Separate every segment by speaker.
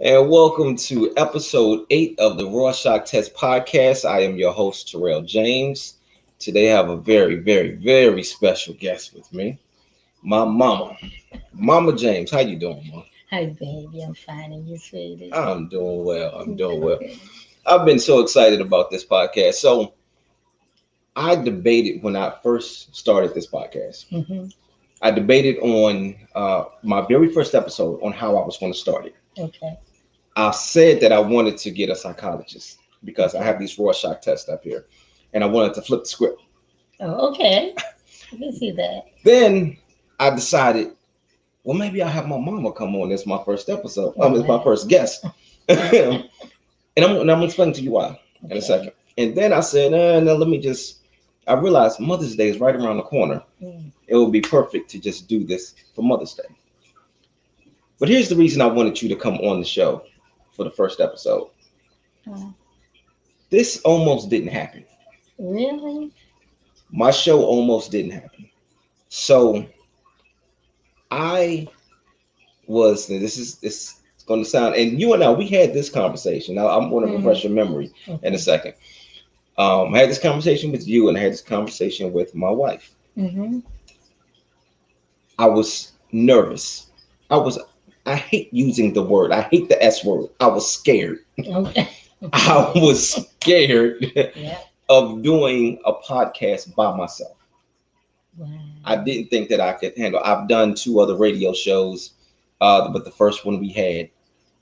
Speaker 1: And welcome to episode 8 of the Rorschach Test podcast. I am your host, Tyrell James. Today I have a very, very, very special guest with me, my mama. Mama James, how you doing, Mom?
Speaker 2: Hi, baby. I'm fine. And you, sweetie?
Speaker 1: I'm doing well. I'm doing well. I've been so excited about this podcast. So I debated when I first started this podcast.
Speaker 2: Mm-hmm.
Speaker 1: I debated on my very first episode on how I was going to start it.
Speaker 2: Okay.
Speaker 1: I said that I wanted to get a psychologist because I
Speaker 2: Okay.
Speaker 1: have these Rorschach tests up here, and I wanted to flip the script.
Speaker 2: Oh, okay. I can see that.
Speaker 1: Then I decided, well, maybe I'll have my mama come on as my first episode.
Speaker 2: Oh,
Speaker 1: As my
Speaker 2: wow.
Speaker 1: first guest, and I'm gonna explain to you why in a
Speaker 2: Okay.
Speaker 1: second. And then I said, no, let me just. I realized Mother's Day is right around the corner.
Speaker 2: Mm.
Speaker 1: It would be perfect to just do this for Mother's Day. But here's the reason I wanted you to come on the show for the first episode.
Speaker 2: Oh,
Speaker 1: This almost didn't happen.
Speaker 2: really?
Speaker 1: My show almost didn't happen. So I was. This is going to sound. And you and I, we had this conversation. Now I'm going to
Speaker 2: Mm-hmm.
Speaker 1: refresh your memory in a
Speaker 2: Okay.
Speaker 1: second. I had this conversation with you, and I had this conversation with my wife.
Speaker 2: Mm-hmm.
Speaker 1: I was nervous. I was. I hate using the word. I hate the S word. I was scared.
Speaker 2: Okay.
Speaker 1: I was scared
Speaker 2: Yeah.
Speaker 1: of doing a podcast by myself.
Speaker 2: Wow.
Speaker 1: I didn't think that I could handle. I've done two other radio shows, but the first one we had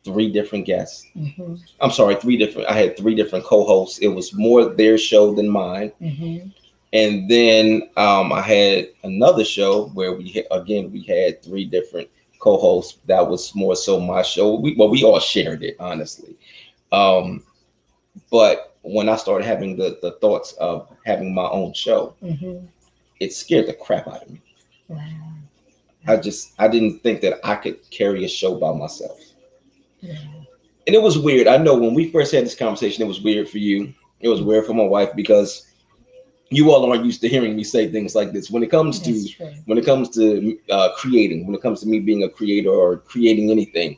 Speaker 1: three different guests.
Speaker 2: Mm-hmm.
Speaker 1: I'm sorry, three different. I had three different co-hosts. It was more their show than mine.
Speaker 2: Mm-hmm.
Speaker 1: And then I had another show where we had three different co-hosts. That was more so my show. We all shared it honestly. Um, but when I started having the thoughts of having my own show,
Speaker 2: Mm-hmm.
Speaker 1: it scared the crap out of me.
Speaker 2: Wow.
Speaker 1: I didn't think that I could carry a show by myself.
Speaker 2: Yeah.
Speaker 1: And it was weird. I know when we first had this conversation, it was weird for you. It was weird for my wife because you all aren't used to hearing me say things like this.
Speaker 2: That's true.
Speaker 1: When it comes to creating, when it comes to me being a creator or creating anything,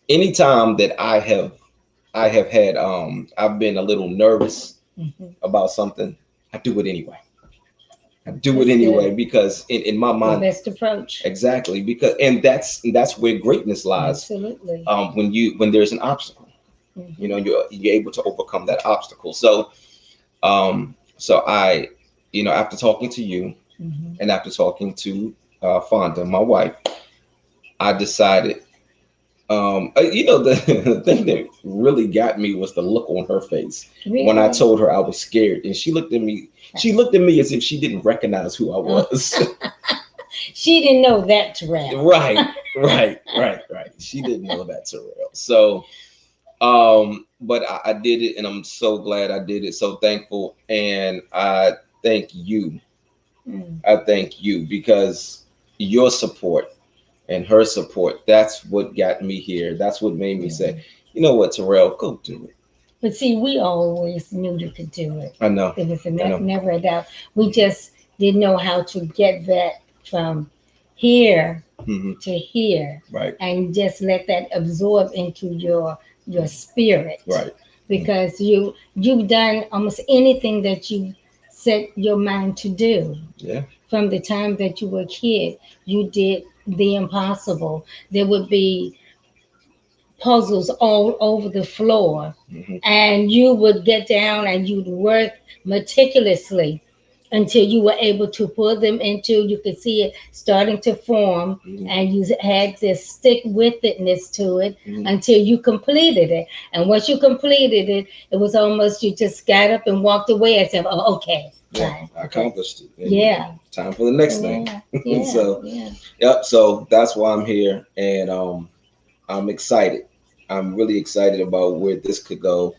Speaker 1: anytime that I have had I've been a little nervous
Speaker 2: Mm-hmm.
Speaker 1: about something, I do it anyway. I do it
Speaker 2: That's
Speaker 1: anyway
Speaker 2: good.
Speaker 1: because in my
Speaker 2: The
Speaker 1: mind,
Speaker 2: best approach.
Speaker 1: exactly, because and that's where greatness lies.
Speaker 2: Absolutely.
Speaker 1: When there's an obstacle,
Speaker 2: Mm-hmm.
Speaker 1: you're able to overcome that obstacle. So I, after talking to you
Speaker 2: Mm-hmm.
Speaker 1: and after talking to Fonda, my wife, I decided. The, the thing that really got me was the look on her face when I
Speaker 2: Really?
Speaker 1: told her I was scared, and she looked at me. She looked at me as if she didn't recognize who I
Speaker 2: Oh,
Speaker 1: was.
Speaker 2: she didn't know that, Terrell.
Speaker 1: Right, right. She didn't know that, Tyrell. So, but I did it, and I'm so glad I did it. So thankful, and I thank you.
Speaker 2: Mm.
Speaker 1: I thank you because your support and her support. That's what got me here. That's what made me
Speaker 2: Yeah.
Speaker 1: say, you know what, Tyrell, go do it.
Speaker 2: But see, we always knew you could do it.
Speaker 1: I know,
Speaker 2: There was
Speaker 1: I know.
Speaker 2: never a doubt. We just didn't know how to get that from here
Speaker 1: Hmm.
Speaker 2: to here
Speaker 1: Right,
Speaker 2: and just let that absorb into your spirit.
Speaker 1: right.
Speaker 2: Because you've done almost anything that you set your mind to do.
Speaker 1: Yeah.
Speaker 2: From the time that you were a kid, you did the impossible. There would be puzzles all over the floor,
Speaker 1: Hmm.
Speaker 2: and you would get down and you'd work meticulously until you were able to pull them into, you could see it starting to form,
Speaker 1: Hmm.
Speaker 2: and you had this stick with itness to it
Speaker 1: Hmm.
Speaker 2: until you completed it. And once you completed it, it was almost you just got up and walked away and said, oh, okay,
Speaker 1: Yeah,
Speaker 2: fine,
Speaker 1: I
Speaker 2: okay.
Speaker 1: accomplished it. And
Speaker 2: Yeah,
Speaker 1: time for the next thing.
Speaker 2: yeah, yeah,
Speaker 1: So,
Speaker 2: yeah.
Speaker 1: yep. So that's why I'm here, and I'm excited. I'm really excited about where this could go.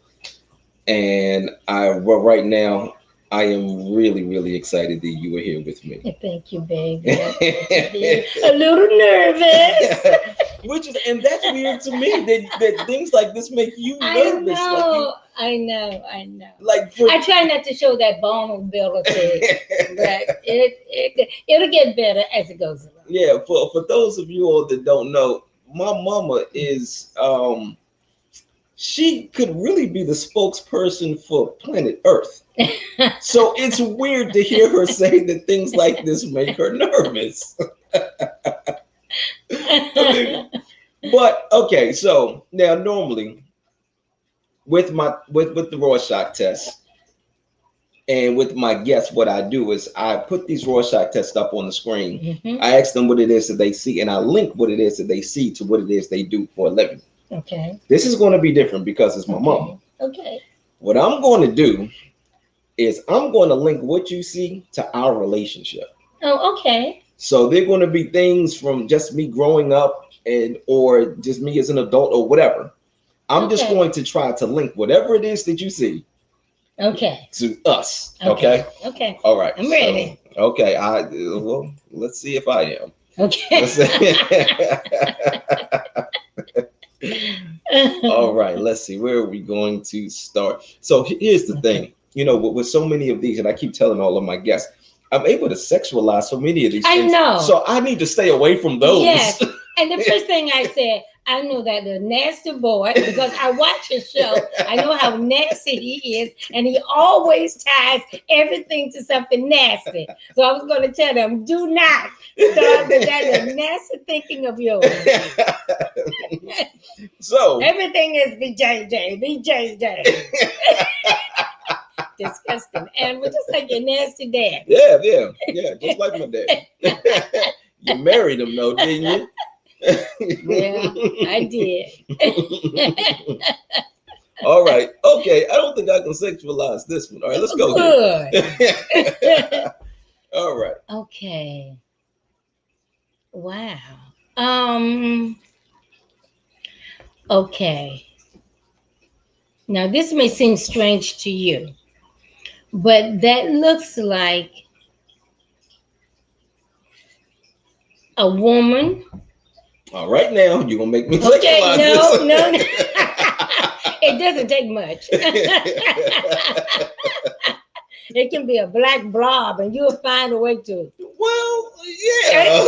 Speaker 1: And well, right now, I am really, really excited that you are here with me.
Speaker 2: Thank you, baby. I get to be a little nervous.
Speaker 1: And that's weird to me that things like this make you
Speaker 2: I
Speaker 1: nervous.
Speaker 2: know, I know, I know.
Speaker 1: Like for
Speaker 2: I try not to show that vulnerability, but it'll get better as it goes along.
Speaker 1: yeah, for those of you all that don't know, my mama is she could really be the spokesperson for planet Earth. So it's weird to hear her say that things like this make her nervous. I mean, but okay, so now normally with my with the Rorschach test and with my guests, what I do is I put these Rorschach tests up on the screen. I ask them what it is that they see, and I link what it is that they see to what it is they do for a living.
Speaker 2: Okay.
Speaker 1: This is going to be different because it's my mama.
Speaker 2: Okay.
Speaker 1: What I'm going to do is I'm going to link what you see to our relationship.
Speaker 2: Oh, okay.
Speaker 1: So they're going to be things from just me growing up and or just me as an adult or whatever. I'm just going to try to link whatever it is that you see to us. Okay.
Speaker 2: Okay.
Speaker 1: All right.
Speaker 2: I'm ready.
Speaker 1: So, okay. Well, let's see if I am.
Speaker 2: Okay.
Speaker 1: All right. Let's see. Where are we going to start? So here's the thing. You know, with so many of these, and I keep telling all of my guests, I'm able to sexualize so many of these things. I know. So I need to stay away from those.
Speaker 2: Yes. And the first thing I said, I know that the nasty boy, because I watch his show, I know how nasty he is, and he always ties everything to something nasty. So I was going to tell them, do not start with that nasty thinking of yours.
Speaker 1: So
Speaker 2: everything is BJJ, BJJ. Disgusting. And we're just like your nasty dad.
Speaker 1: Yeah, just like my dad. You married him though, didn't you?
Speaker 2: Yeah, I did.
Speaker 1: All right. Okay. I don't think I can sexualize this one. All right, let's go. Good. All right.
Speaker 2: Okay. Wow. Okay. Now this may seem strange to you, but that looks like a woman.
Speaker 1: All right, now you're gonna make me sexualize this.
Speaker 2: No. It doesn't take much. It can be a black blob, and you'll find a way to.
Speaker 1: Well, yeah.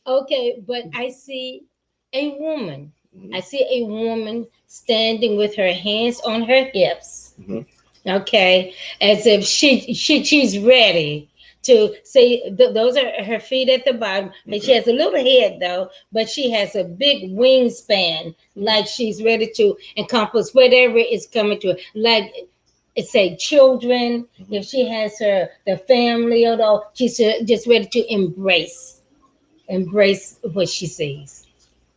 Speaker 2: Okay, but I see a woman. I see a woman standing with her hands on her hips. Okay, as if she's ready to say those are her feet at the bottom, and she has a little head though, but she has a big wingspan, like she's ready to encompass whatever is coming to her. Like it say children, if she has the family or all, she's just ready to embrace what she sees.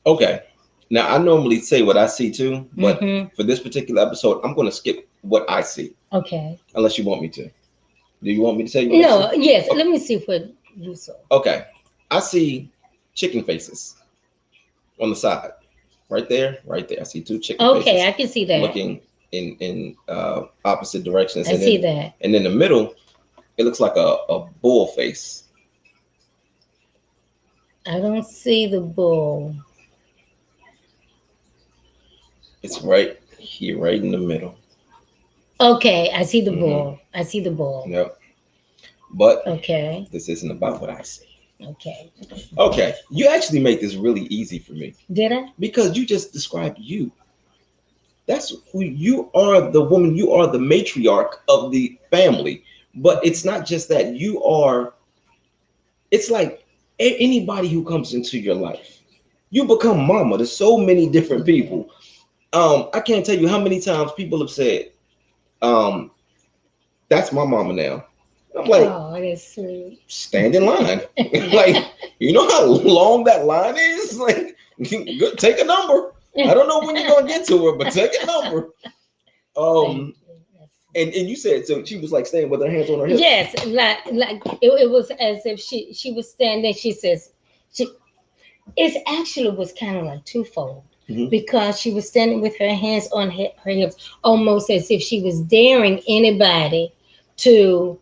Speaker 1: Okay. Now I normally say what I see too, but for this particular episode, I'm going to skip what I see.
Speaker 2: Okay.
Speaker 1: Unless you want me to. Do you want me to tell you?
Speaker 2: No. Yes. Okay. Let me see what you saw.
Speaker 1: Okay. I see chicken faces on the side, right there. I see two chicken faces.
Speaker 2: Okay, I can see that.
Speaker 1: Looking in opposite directions.
Speaker 2: I see that.
Speaker 1: And in the middle, it looks like a bull face.
Speaker 2: I don't see the bull.
Speaker 1: It's right here, right in the middle.
Speaker 2: Okay, I see the bull. I see the bull.
Speaker 1: Yep. But
Speaker 2: okay,
Speaker 1: this isn't about what I see.
Speaker 2: Okay.
Speaker 1: Okay. You actually make this really easy for me.
Speaker 2: Did I?
Speaker 1: Because you just described you. That's who you are, the woman, you are the matriarch of the family. But it's not just that, you are, it's like anybody who comes into your life, you become mama to so many different people. I can't tell you how many times people have said, that's my mama now. I'm like,
Speaker 2: oh, that's sweet.
Speaker 1: Stand in line. Like, you know how long that line is? Like, take a number. I don't know when you're gonna get to her, but take a number. And you said, so she was like standing with her hands on her hips.
Speaker 2: Yes, like it was as if she was standing. She says, it actually was kind of like twofold. Because she was standing with her hands on her hips, almost as if she was daring anybody to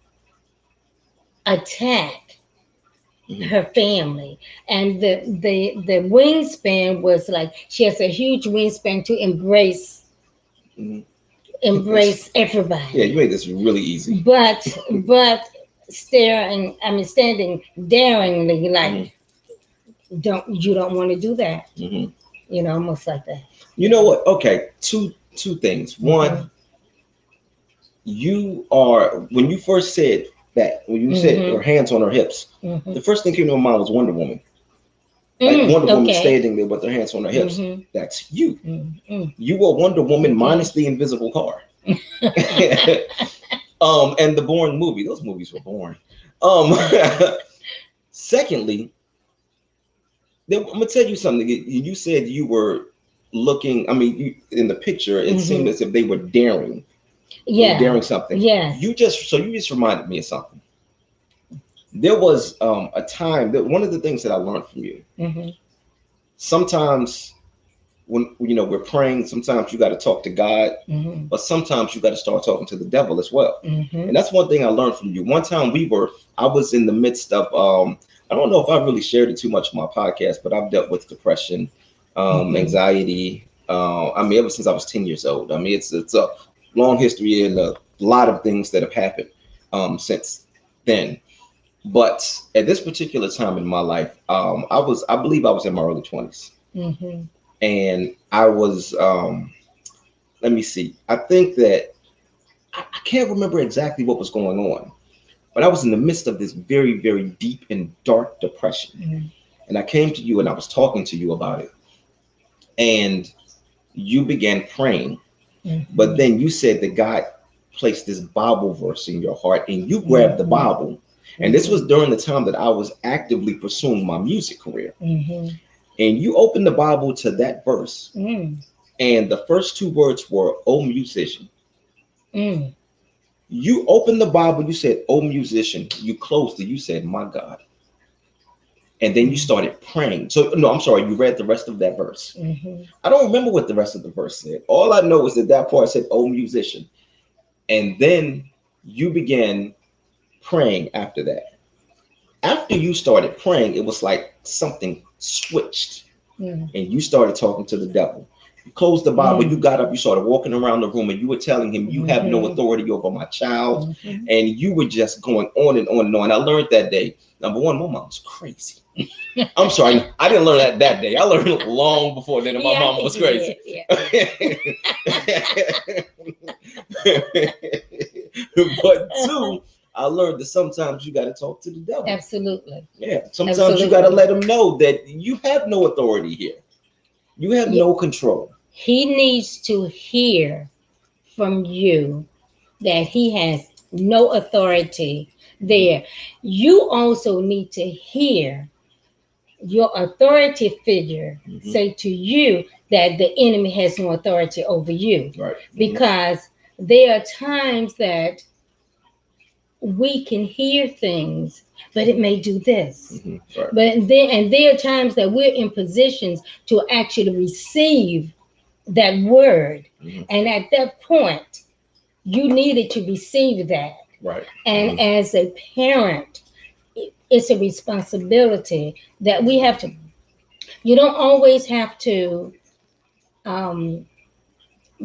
Speaker 2: attack her family. And the wingspan was like she has a huge wingspan to embrace everybody.
Speaker 1: Yeah, you made this really easy.
Speaker 2: But standing daringly, like,
Speaker 1: Mhm.
Speaker 2: don't want to do that,
Speaker 1: Mhm.
Speaker 2: almost like that.
Speaker 1: You know what? Okay, two things.
Speaker 2: Mm-hmm.
Speaker 1: One, you are when you first said that, when you said her
Speaker 2: Mm-hmm.
Speaker 1: hands on her hips,
Speaker 2: Mm-hmm.
Speaker 1: the first thing came to my mind was Wonder Woman. Like
Speaker 2: Mm,
Speaker 1: Wonder Woman
Speaker 2: okay.
Speaker 1: standing there with her hands on her hips.
Speaker 2: Mm-hmm.
Speaker 1: That's you.
Speaker 2: Mm-hmm.
Speaker 1: You are Wonder Woman
Speaker 2: Okay.
Speaker 1: minus the invisible car. And the Bourne movie. Those movies were boring. Um, secondly, I'm gonna tell you something. You said you were looking. I mean, in the picture, it seemed
Speaker 2: Mm-hmm.
Speaker 1: as if they were daring. They were
Speaker 2: Yeah.
Speaker 1: daring something.
Speaker 2: Yes.
Speaker 1: You just reminded me of something. There was a time that one of the things that I learned from you.
Speaker 2: Mm-hmm.
Speaker 1: Sometimes when we're praying, sometimes you got to talk to God,
Speaker 2: Mm-hmm.
Speaker 1: but sometimes you got to start talking to the devil as well.
Speaker 2: Mm-hmm.
Speaker 1: And that's one thing I learned from you. One time I was in the midst of I don't know if I really shared it too much on my podcast, but I've dealt with depression,
Speaker 2: Mm-hmm.
Speaker 1: anxiety. I mean, ever since I was 10 years old. I mean, it's a long history and a lot of things that have happened since then. But at this particular time in my life, I believe I was in my early 20s,
Speaker 2: Mm-hmm.
Speaker 1: and I was let me see. I think that I can't remember exactly what was going on, but I was in the midst of this very, very deep and dark depression.
Speaker 2: Mm-hmm.
Speaker 1: And I came to you and I was talking to you about it. And you began praying. But
Speaker 2: Mm-hmm.
Speaker 1: then you said that God placed this Bible verse in your heart and you grabbed the
Speaker 2: Mm-hmm.
Speaker 1: Bible. And this
Speaker 2: Mm-hmm.
Speaker 1: was during the time that I was actively pursuing my music career.
Speaker 2: Mm-hmm.
Speaker 1: And you opened the Bible to that verse.
Speaker 2: Mm-hmm.
Speaker 1: And the first two words were, "Oh, musician."
Speaker 2: Mm-hmm.
Speaker 1: You opened the Bible, you said, "Oh, musician." You closed it, you said, "My God." And then you started praying. So, no, I'm sorry, you read the rest of that verse.
Speaker 2: Mm-hmm.
Speaker 1: I don't remember what the rest of the verse said. All I know is that that part said, "Oh, musician." And then you began praying after that. After you started praying, it was like something switched and you started talking to the devil. You closed the Bible, you
Speaker 2: Mm-hmm.
Speaker 1: got up, you started walking around the room, and you were telling him, "You have no
Speaker 2: Mm-hmm.
Speaker 1: authority over my child."
Speaker 2: Mm-hmm.
Speaker 1: And you were just going on and on and on. I learned that day, number one, my mom was crazy. I'm sorry, I didn't learn that day. I learned it long before then that my
Speaker 2: Yeah, I
Speaker 1: mom
Speaker 2: think
Speaker 1: was
Speaker 2: you did.
Speaker 1: crazy.
Speaker 2: Yeah.
Speaker 1: But
Speaker 2: Uh-huh.
Speaker 1: two, I learned that sometimes you got to talk to the devil.
Speaker 2: Absolutely.
Speaker 1: Yeah, sometimes you got to
Speaker 2: Absolutely.
Speaker 1: let him know that you have no authority here. You have
Speaker 2: Yeah.
Speaker 1: no control.
Speaker 2: He needs to hear from you that he has no authority
Speaker 1: Mhm.
Speaker 2: there. You also need to hear your authority figure
Speaker 1: Mhm.
Speaker 2: say to you that the enemy has no authority over you.
Speaker 1: Right. Mhm.
Speaker 2: Because there are times that we can hear things, but it may do this.
Speaker 1: Mhm. Right.
Speaker 2: There are times that we're in positions to actually receive that word.
Speaker 1: Mhm.
Speaker 2: And at that point, you needed to receive that.
Speaker 1: Right.
Speaker 2: And
Speaker 1: Mhm.
Speaker 2: as a parent, it's a responsibility that we have to. You don't always have to um,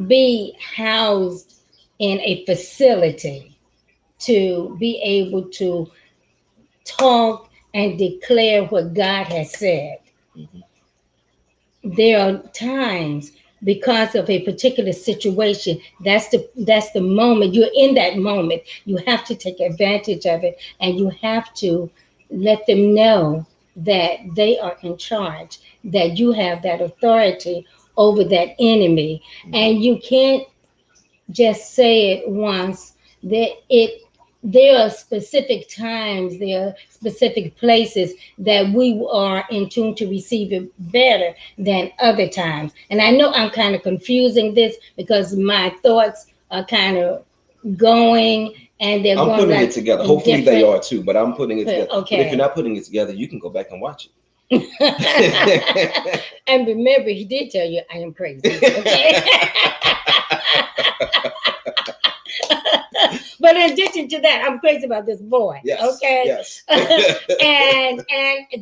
Speaker 2: be housed in a facility to be able to talk and declare what God has said.
Speaker 1: Mhm.
Speaker 2: There are times because of a particular situation, that's the moment. You're in that moment, you have to take advantage of it, and you have to let them know that they are in charge, that you have that authority over that enemy.
Speaker 1: Mhm.
Speaker 2: And you can't just say it once. There are specific times, there are specific places that we are in tune to receive it better than other times. And I know I'm kind of confusing this because my thoughts are kind of going, and they're
Speaker 1: I'm
Speaker 2: going
Speaker 1: putting it
Speaker 2: like
Speaker 1: together.
Speaker 2: in
Speaker 1: Hopefully they
Speaker 2: different.
Speaker 1: are too, but I'm putting it together. But if you're
Speaker 2: Okay.
Speaker 1: not putting it together, you can go back and watch it.
Speaker 2: And remember, he did tell you I am crazy. Okay. But in addition to that, I'm crazy about this boy.
Speaker 1: Yes.
Speaker 2: Okay.
Speaker 1: Yes.
Speaker 2: And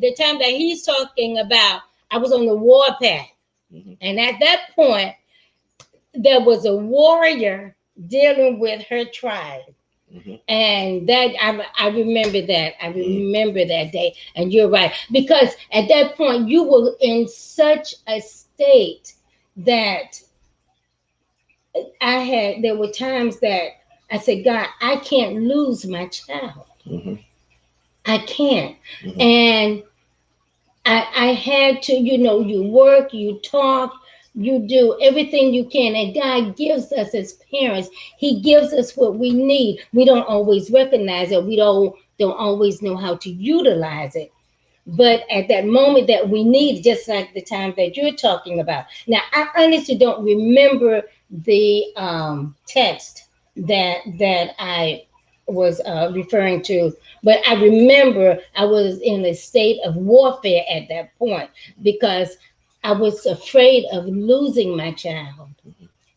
Speaker 2: the time that he's talking about, I was on the warpath.
Speaker 1: Mhm.
Speaker 2: And at that point, there was a warrior dealing with her tribe.
Speaker 1: Hmm.
Speaker 2: And that I remember that. I remember that day. And you're right. Because at that point you were in such a state that there were times that I said, God, I can't lose my child.
Speaker 1: Hmm.
Speaker 2: I can't.
Speaker 1: Hmm.
Speaker 2: And I had to, you work, you talk, you do everything you can. And God gives us as parents, He gives us what we need. We don't always recognize it. We don't always know how to utilize it. But at that moment that we need, just like the time that you're talking about. Now, I honestly don't remember the text that I was referring to, but I remember I was in a state of warfare at that point because I was afraid of losing my child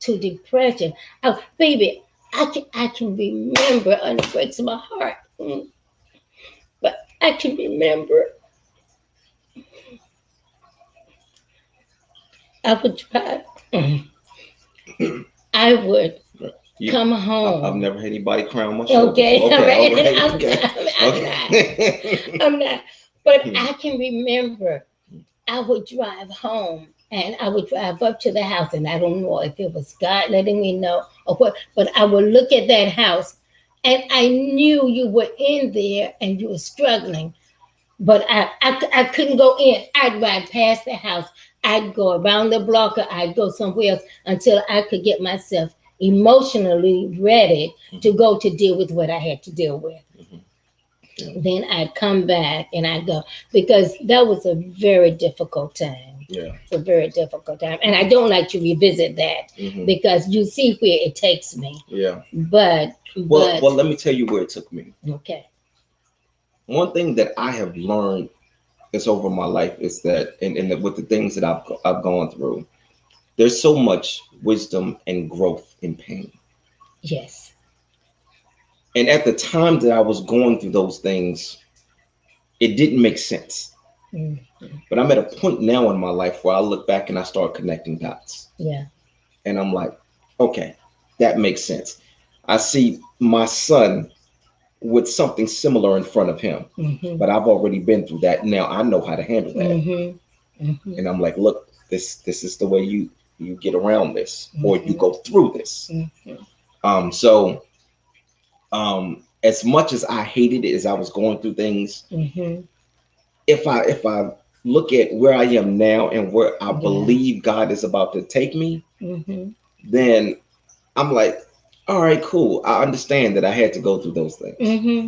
Speaker 2: to depression. Oh, baby, I can remember, and it breaks my heart, but I can remember I would try. I would
Speaker 1: You,
Speaker 2: come
Speaker 1: I've
Speaker 2: home.
Speaker 1: never had anybody cry on my show
Speaker 2: Okay,
Speaker 1: before.
Speaker 2: all
Speaker 1: Okay, all
Speaker 2: right.
Speaker 1: right,
Speaker 2: I'm,
Speaker 1: okay,
Speaker 2: I'm not.
Speaker 1: okay.
Speaker 2: I'm not. But I can remember I would drive home and I would drive up to the house, and I don't know if it was God letting me know or what, but I would look at that house and I knew you were in there and you were struggling. But I couldn't go in. I'd ride past the house. I'd go around the block or I'd go somewhere else until I could get myself emotionally ready to go to deal with what I had to deal with.
Speaker 1: Hmm. Yeah,
Speaker 2: Then I'd come back and I'd go because that was a very difficult time.
Speaker 1: yeah.
Speaker 2: It's a very difficult time. And I don't like to revisit that
Speaker 1: Hmm.
Speaker 2: because you see where it takes me.
Speaker 1: Yeah.
Speaker 2: But,
Speaker 1: Well, let me tell you where it took me.
Speaker 2: okay.
Speaker 1: One thing that I have learned is over my life is that, and with the things that I've gone through, there's so much wisdom and growth in pain.
Speaker 2: Yes.
Speaker 1: And at the time that I was going through those things, it didn't make sense.
Speaker 2: Mm,
Speaker 1: But I'm at a point now in my life where I look back and I start connecting dots.
Speaker 2: yeah.
Speaker 1: And I'm like, okay, that makes sense. I see my son with something similar in front of him,
Speaker 2: Hmm.
Speaker 1: but I've already been through that. Now I know how to handle that.
Speaker 2: Hmm. Hmm.
Speaker 1: And I'm like, look, this is the way you get around this, or you
Speaker 2: Hmm.
Speaker 1: go through this.
Speaker 2: Hmm.
Speaker 1: So as much as I hated it as I was going through things,
Speaker 2: Hmm.
Speaker 1: if I look at where I am now and where I
Speaker 2: Yeah.
Speaker 1: believe God is about to take me,
Speaker 2: Hmm.
Speaker 1: then I'm like, all right, cool. I understand that I had to go through those things.
Speaker 2: Hmm.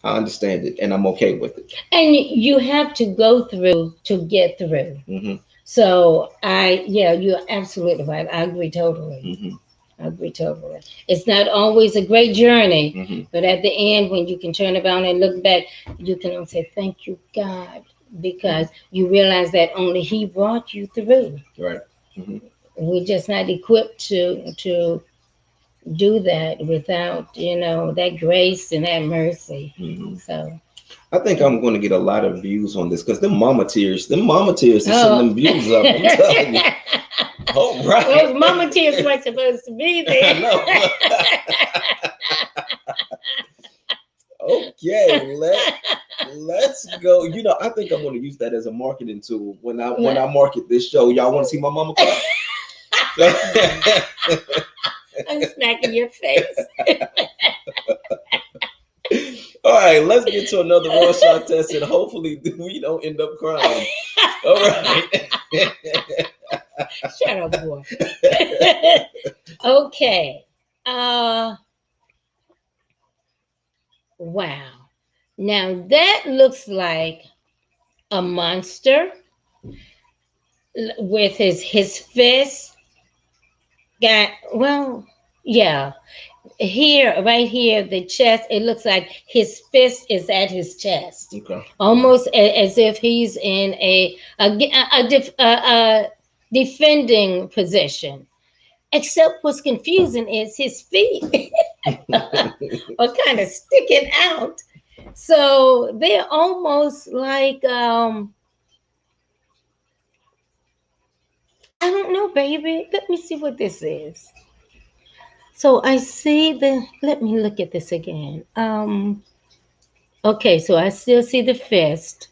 Speaker 1: I understand it, and I'm okay with it.
Speaker 2: And you have to go through to get through.
Speaker 1: Hmm.
Speaker 2: So yeah, you're absolutely right. I agree totally.
Speaker 1: Hmm.
Speaker 2: I agree totally. It's not always a great journey,
Speaker 1: Hmm.
Speaker 2: but at the end, when you can turn around and look back, you can say, thank you, God,
Speaker 1: Hmm.
Speaker 2: because you realize that only He brought you through.
Speaker 1: Right. Hmm.
Speaker 2: We're just not equipped to do that without, that grace and that mercy.
Speaker 1: Hmm.
Speaker 2: So,
Speaker 1: I think I'm going to get a lot of views on this because them mama tears, are sending
Speaker 2: oh.
Speaker 1: them views up. I'm telling you. All right.
Speaker 2: Those mama tears weren't supposed to be
Speaker 1: I
Speaker 2: there.
Speaker 1: know. Okay, let's go. I think I'm going to use that as a marketing tool when I market this show. Y'all want to see my mama cry?
Speaker 2: I'm smacking your face.
Speaker 1: All right, let's get to another Rorschach test, and hopefully we don't end up crying. All right.
Speaker 2: Shut up, boy. Okay. Wow. Now that looks like a monster with his fist. Got well, yeah. Here, right here, the chest. It looks like his fist is at his chest,
Speaker 1: Okay.
Speaker 2: almost as if he's in a defending position. Except what's confusing is his feet are kind of sticking out. So they're almost like I don't know, baby. Let me see what this is. So I see let me look at this again. Okay, so I still see the fist.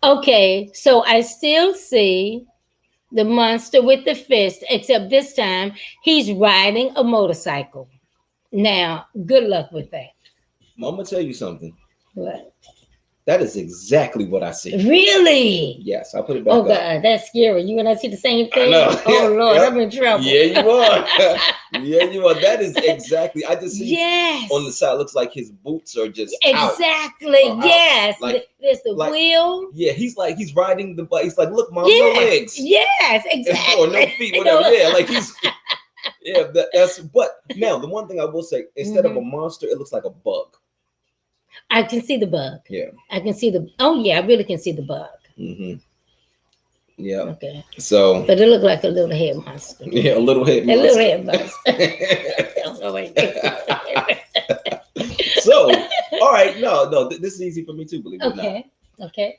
Speaker 2: Okay, so I still see the monster with the fist, except this time he's riding a motorcycle. Now, good luck with that.
Speaker 1: I'm gonna tell you something.
Speaker 2: What?
Speaker 1: That is exactly what I see.
Speaker 2: Really?
Speaker 1: Yes, I put it
Speaker 2: Oh
Speaker 1: back up.
Speaker 2: God, that's scary. You and I see the same
Speaker 1: I
Speaker 2: thing?
Speaker 1: know.
Speaker 2: Oh Lord, I'm
Speaker 1: Yep.
Speaker 2: in trouble.
Speaker 1: Yeah, you are. Yeah, you are. That is exactly. I just see
Speaker 2: Yes.
Speaker 1: on the side. Looks like his boots are just out.
Speaker 2: Exactly.
Speaker 1: Are out.
Speaker 2: Yes.
Speaker 1: Like,
Speaker 2: There's the
Speaker 1: like,
Speaker 2: wheel.
Speaker 1: yeah. He's riding the bike. He's like, look, mom, no
Speaker 2: Yes.
Speaker 1: legs
Speaker 2: Yes.
Speaker 1: or no
Speaker 2: Exactly.
Speaker 1: feet, whatever. Yeah, like he's. Yeah, that's. But now the one thing I will say, instead of a
Speaker 2: Mhm.
Speaker 1: monster, it looks like a bug.
Speaker 2: I can see the bug.
Speaker 1: Yeah.
Speaker 2: I can see the. Oh yeah, I really can see the bug.
Speaker 1: Mm-hmm. Yeah.
Speaker 2: Okay.
Speaker 1: So.
Speaker 2: But it looked like a little head monster.
Speaker 1: Yeah, a little head
Speaker 2: A little
Speaker 1: monster.
Speaker 2: head monster. Oh, wait.
Speaker 1: So, all right, no, this is easy for me too, believe it or not.
Speaker 2: Okay. Okay.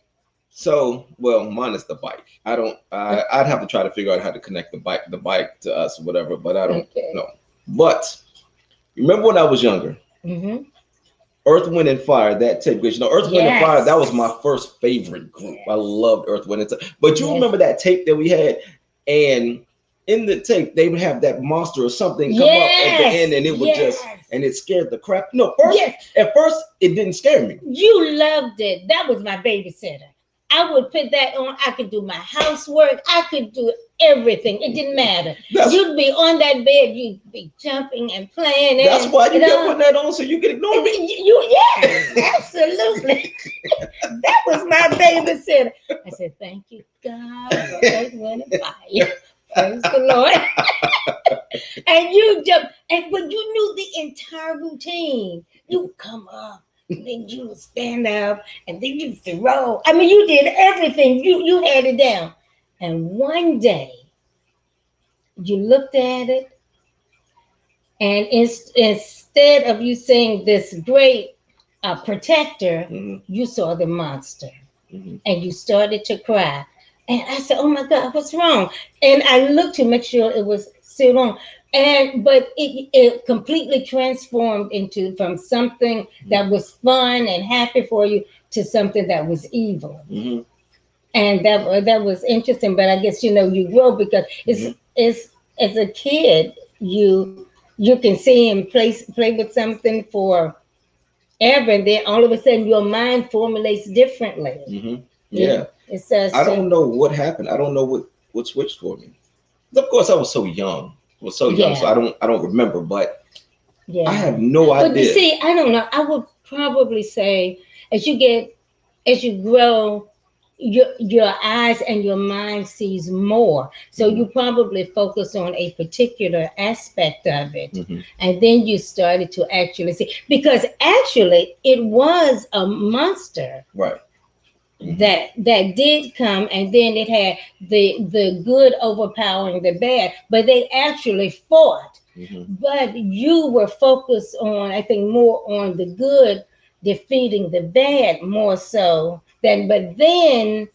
Speaker 1: So, well, minus the bike. I don't. I'd have to try to figure out how to connect the bike to us, or whatever. But I don't
Speaker 2: Okay.
Speaker 1: know. But remember when I was younger,
Speaker 2: Mm-hmm.
Speaker 1: Earth, Wind, and Fire. That tape, because Earth, Wind, and Fire. That was
Speaker 2: Yes.
Speaker 1: my first favorite group. I
Speaker 2: Yes.
Speaker 1: loved Earth, Wind, and Fire. But you
Speaker 2: Yes.
Speaker 1: remember that tape that we had, and in the tape they would have that monster or something come up at the end,
Speaker 2: Yes.
Speaker 1: and it would just
Speaker 2: Yes.
Speaker 1: and it scared the crap. No, first
Speaker 2: Yes.
Speaker 1: at first it didn't scare me.
Speaker 2: You loved it. That was my babysitter. I would put that on. I could do my housework. I could do everything. It didn't matter.
Speaker 1: That's
Speaker 2: You'd be on that bed. You'd be jumping and playing.
Speaker 1: that's
Speaker 2: And
Speaker 1: why you
Speaker 2: you
Speaker 1: kept
Speaker 2: know,
Speaker 1: putting that on so you could ignore me.
Speaker 2: yes, absolutely. That was my babysitter. I said, "Thank you, God, for Earth, Wind, and Fire." Praise the Lord. And you jump, and but you knew the entire routine. You would come up, and then you would stand up, and then you throw. I mean, you did everything. You had it down. And one day, you looked at it, and instead of you seeing this great protector,
Speaker 1: Mm-hmm,
Speaker 2: you saw the monster,
Speaker 1: mm-hmm,
Speaker 2: and you started to cry. And I said, "Oh my God, what's wrong?" And I looked to make sure it was still on. And but it completely transformed into from something that was fun and happy for you to something that was evil.
Speaker 1: mm-hmm,
Speaker 2: And that was interesting. But I guess you grow because
Speaker 1: mm-hmm.
Speaker 2: it's as a kid you can see him play with something for ever, and then all of a sudden your mind formulates differently.
Speaker 1: Mm-hmm.
Speaker 2: Yeah,
Speaker 1: Yeah,
Speaker 2: it says
Speaker 1: I
Speaker 2: to
Speaker 1: don't know what happened. I don't know what switched for me. Of course, I was so young. I was so young, so
Speaker 2: yeah,
Speaker 1: I don't remember. But I
Speaker 2: yeah.
Speaker 1: have no
Speaker 2: But you
Speaker 1: idea.
Speaker 2: see, I don't know. I would probably say as you grow, your eyes and your mind sees more. So
Speaker 1: Mm-hmm,
Speaker 2: you probably focus on a particular aspect of it.
Speaker 1: mm-hmm,
Speaker 2: And then you started to actually see because actually it was a monster
Speaker 1: right. Mm-hmm,
Speaker 2: that did come, and then it had the good overpowering the bad, but they actually fought.
Speaker 1: mm-hmm,
Speaker 2: But you were focused on, I think, more on the good defeating the bad more so than. But then,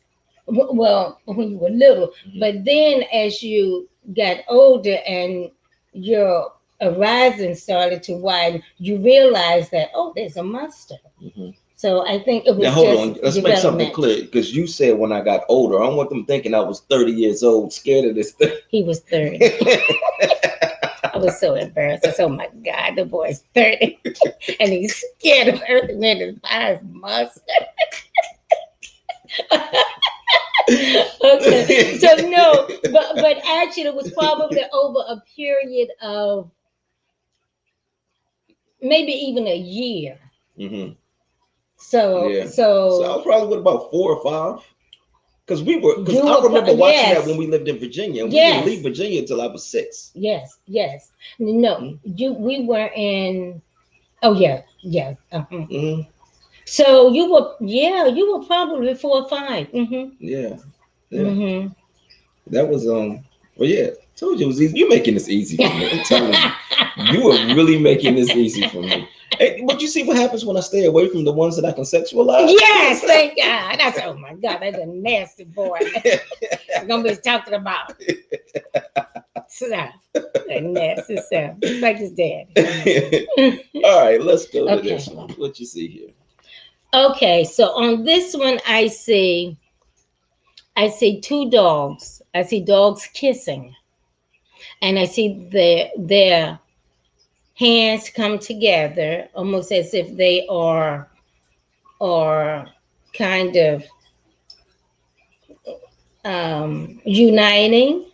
Speaker 2: well, when you were little,
Speaker 1: mm-hmm,
Speaker 2: but then as you got older and your horizon started to widen, you realized that, oh, there's a monster.
Speaker 1: mm-hmm.
Speaker 2: So I think it
Speaker 1: Now
Speaker 2: was
Speaker 1: hold
Speaker 2: just
Speaker 1: on. Let's make something
Speaker 2: development.
Speaker 1: clear, because you said when I got older. I don't want them thinking I was 30 years old, scared of this thing.
Speaker 2: He was 30. I was so embarrassed. I said, oh my God, the boy's 30. And he's scared of Earth, Wind, and Fire's monster. Okay. So no, but actually it was probably over a period of maybe even a year.
Speaker 1: Hmm.
Speaker 2: So
Speaker 1: Yeah. So I
Speaker 2: so
Speaker 1: was probably with about 4 or 5. Because
Speaker 2: you
Speaker 1: I
Speaker 2: were
Speaker 1: remember watching that when
Speaker 2: yes,
Speaker 1: we lived in Virginia, and we didn't leave
Speaker 2: yes,
Speaker 1: Virginia until I was 6.
Speaker 2: yes. No,
Speaker 1: Mm-hmm.
Speaker 2: we were in. Oh yeah, yeah.
Speaker 1: Mm-hmm.
Speaker 2: So you were probably 4 or 5.
Speaker 1: Yeah. Yeah.
Speaker 2: Mm-hmm.
Speaker 1: That was well, yeah. Told you it was easy. You're making this easy for me. I'm telling you. You are really making this easy for me. Hey, but you see what happens when I stay away from the ones that I can sexualize?
Speaker 2: Yes, thank God. I said, oh my God, that's a nasty boy. I'm gonna be talking about stuff. That nasty sound. Just like his dad.
Speaker 1: All right, let's go to
Speaker 2: Okay.
Speaker 1: this one. What you see here?
Speaker 2: Okay, so on this one I see two dogs. I see dogs kissing. And I see their hands come together almost as if they are kind of uniting.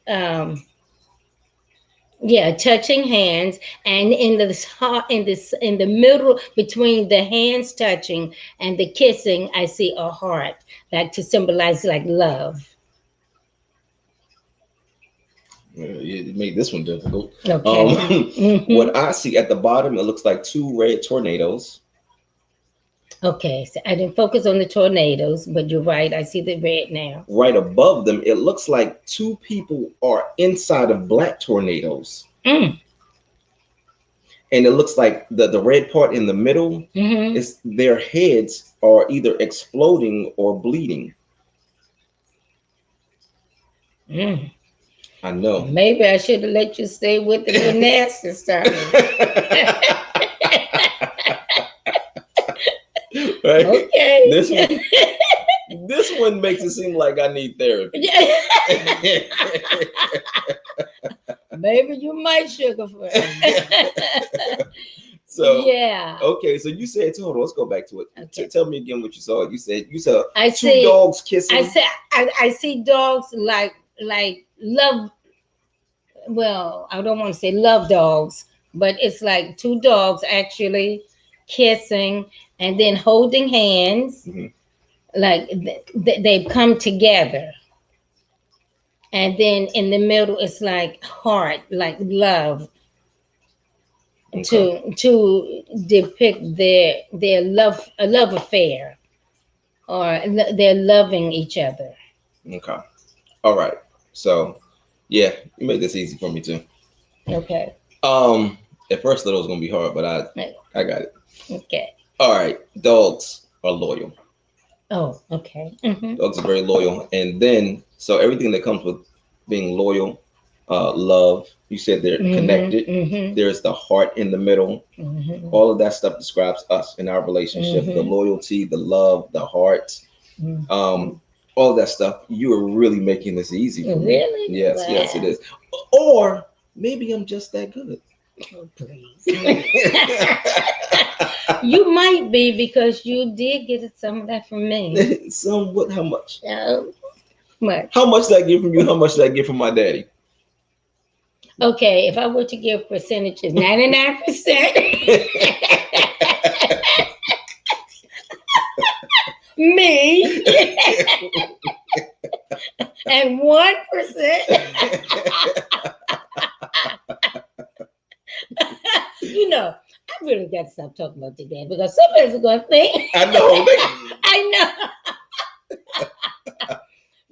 Speaker 2: Um, yeah, touching hands, and in the middle between the hands touching and the kissing, I see a heart, like to symbolize like love.
Speaker 1: You made this one difficult.
Speaker 2: Okay.
Speaker 1: What I see at the bottom, it looks like two red tornadoes.
Speaker 2: Okay, so I didn't focus on the tornadoes, but you're right. I see the red now.
Speaker 1: Right above them, it looks like two people are inside of black tornadoes.
Speaker 2: Mm.
Speaker 1: And it looks like the red part in the middle
Speaker 2: Mm-hmm.
Speaker 1: is their heads are either exploding or bleeding.
Speaker 2: Mm.
Speaker 1: I know.
Speaker 2: Maybe I should have let you stay with the little nasty stuff.
Speaker 1: Right?
Speaker 2: Okay.
Speaker 1: This one makes it seem like I need therapy.
Speaker 2: Maybe you might sugarfoot.
Speaker 1: So
Speaker 2: yeah.
Speaker 1: Okay, so you said, hold on, let's go back to it.
Speaker 2: Okay.
Speaker 1: Tell me again what you saw. You saw
Speaker 2: I
Speaker 1: two
Speaker 2: see
Speaker 1: dogs kissing.
Speaker 2: I see dogs like love. Well, I don't want to say love dogs, but it's like two dogs actually kissing and then holding hands,
Speaker 1: Mhm.
Speaker 2: like they've come together. And then in the middle, it's like heart, like love,
Speaker 1: Okay.
Speaker 2: to depict their love, a love affair, or they're loving each other.
Speaker 1: Okay. All right. So yeah, you made this easy for me too.
Speaker 2: Okay.
Speaker 1: Um, at first I thought it was gonna be hard, but I got it.
Speaker 2: Okay.
Speaker 1: All right. Dogs are loyal.
Speaker 2: Oh, okay. Mm-hmm.
Speaker 1: Dogs are very loyal. And then so everything that comes with being loyal, love, you said they're connected.
Speaker 2: Mm-hmm. Mm-hmm.
Speaker 1: There's the heart in the middle.
Speaker 2: Mm-hmm.
Speaker 1: All of that stuff describes us in our relationship. The
Speaker 2: Mm-hmm.
Speaker 1: loyalty, the love, the heart,
Speaker 2: Mm-hmm.
Speaker 1: um, all of that stuff. You are really making this easy for me.
Speaker 2: Really?
Speaker 1: Yes, yes, it
Speaker 2: Wow.
Speaker 1: is. Or maybe I'm just that good.
Speaker 2: Oh, please. You might be, because you did get some of that from me.
Speaker 1: Somewhat. How much?
Speaker 2: Much.
Speaker 1: How much did I get from you? How much did I get from my daddy?
Speaker 2: Okay, if I were to give percentages, 99% me, and 1%. You know, I really got to stop talking about your dad, because somebody's going to think.
Speaker 1: I know.
Speaker 2: I know.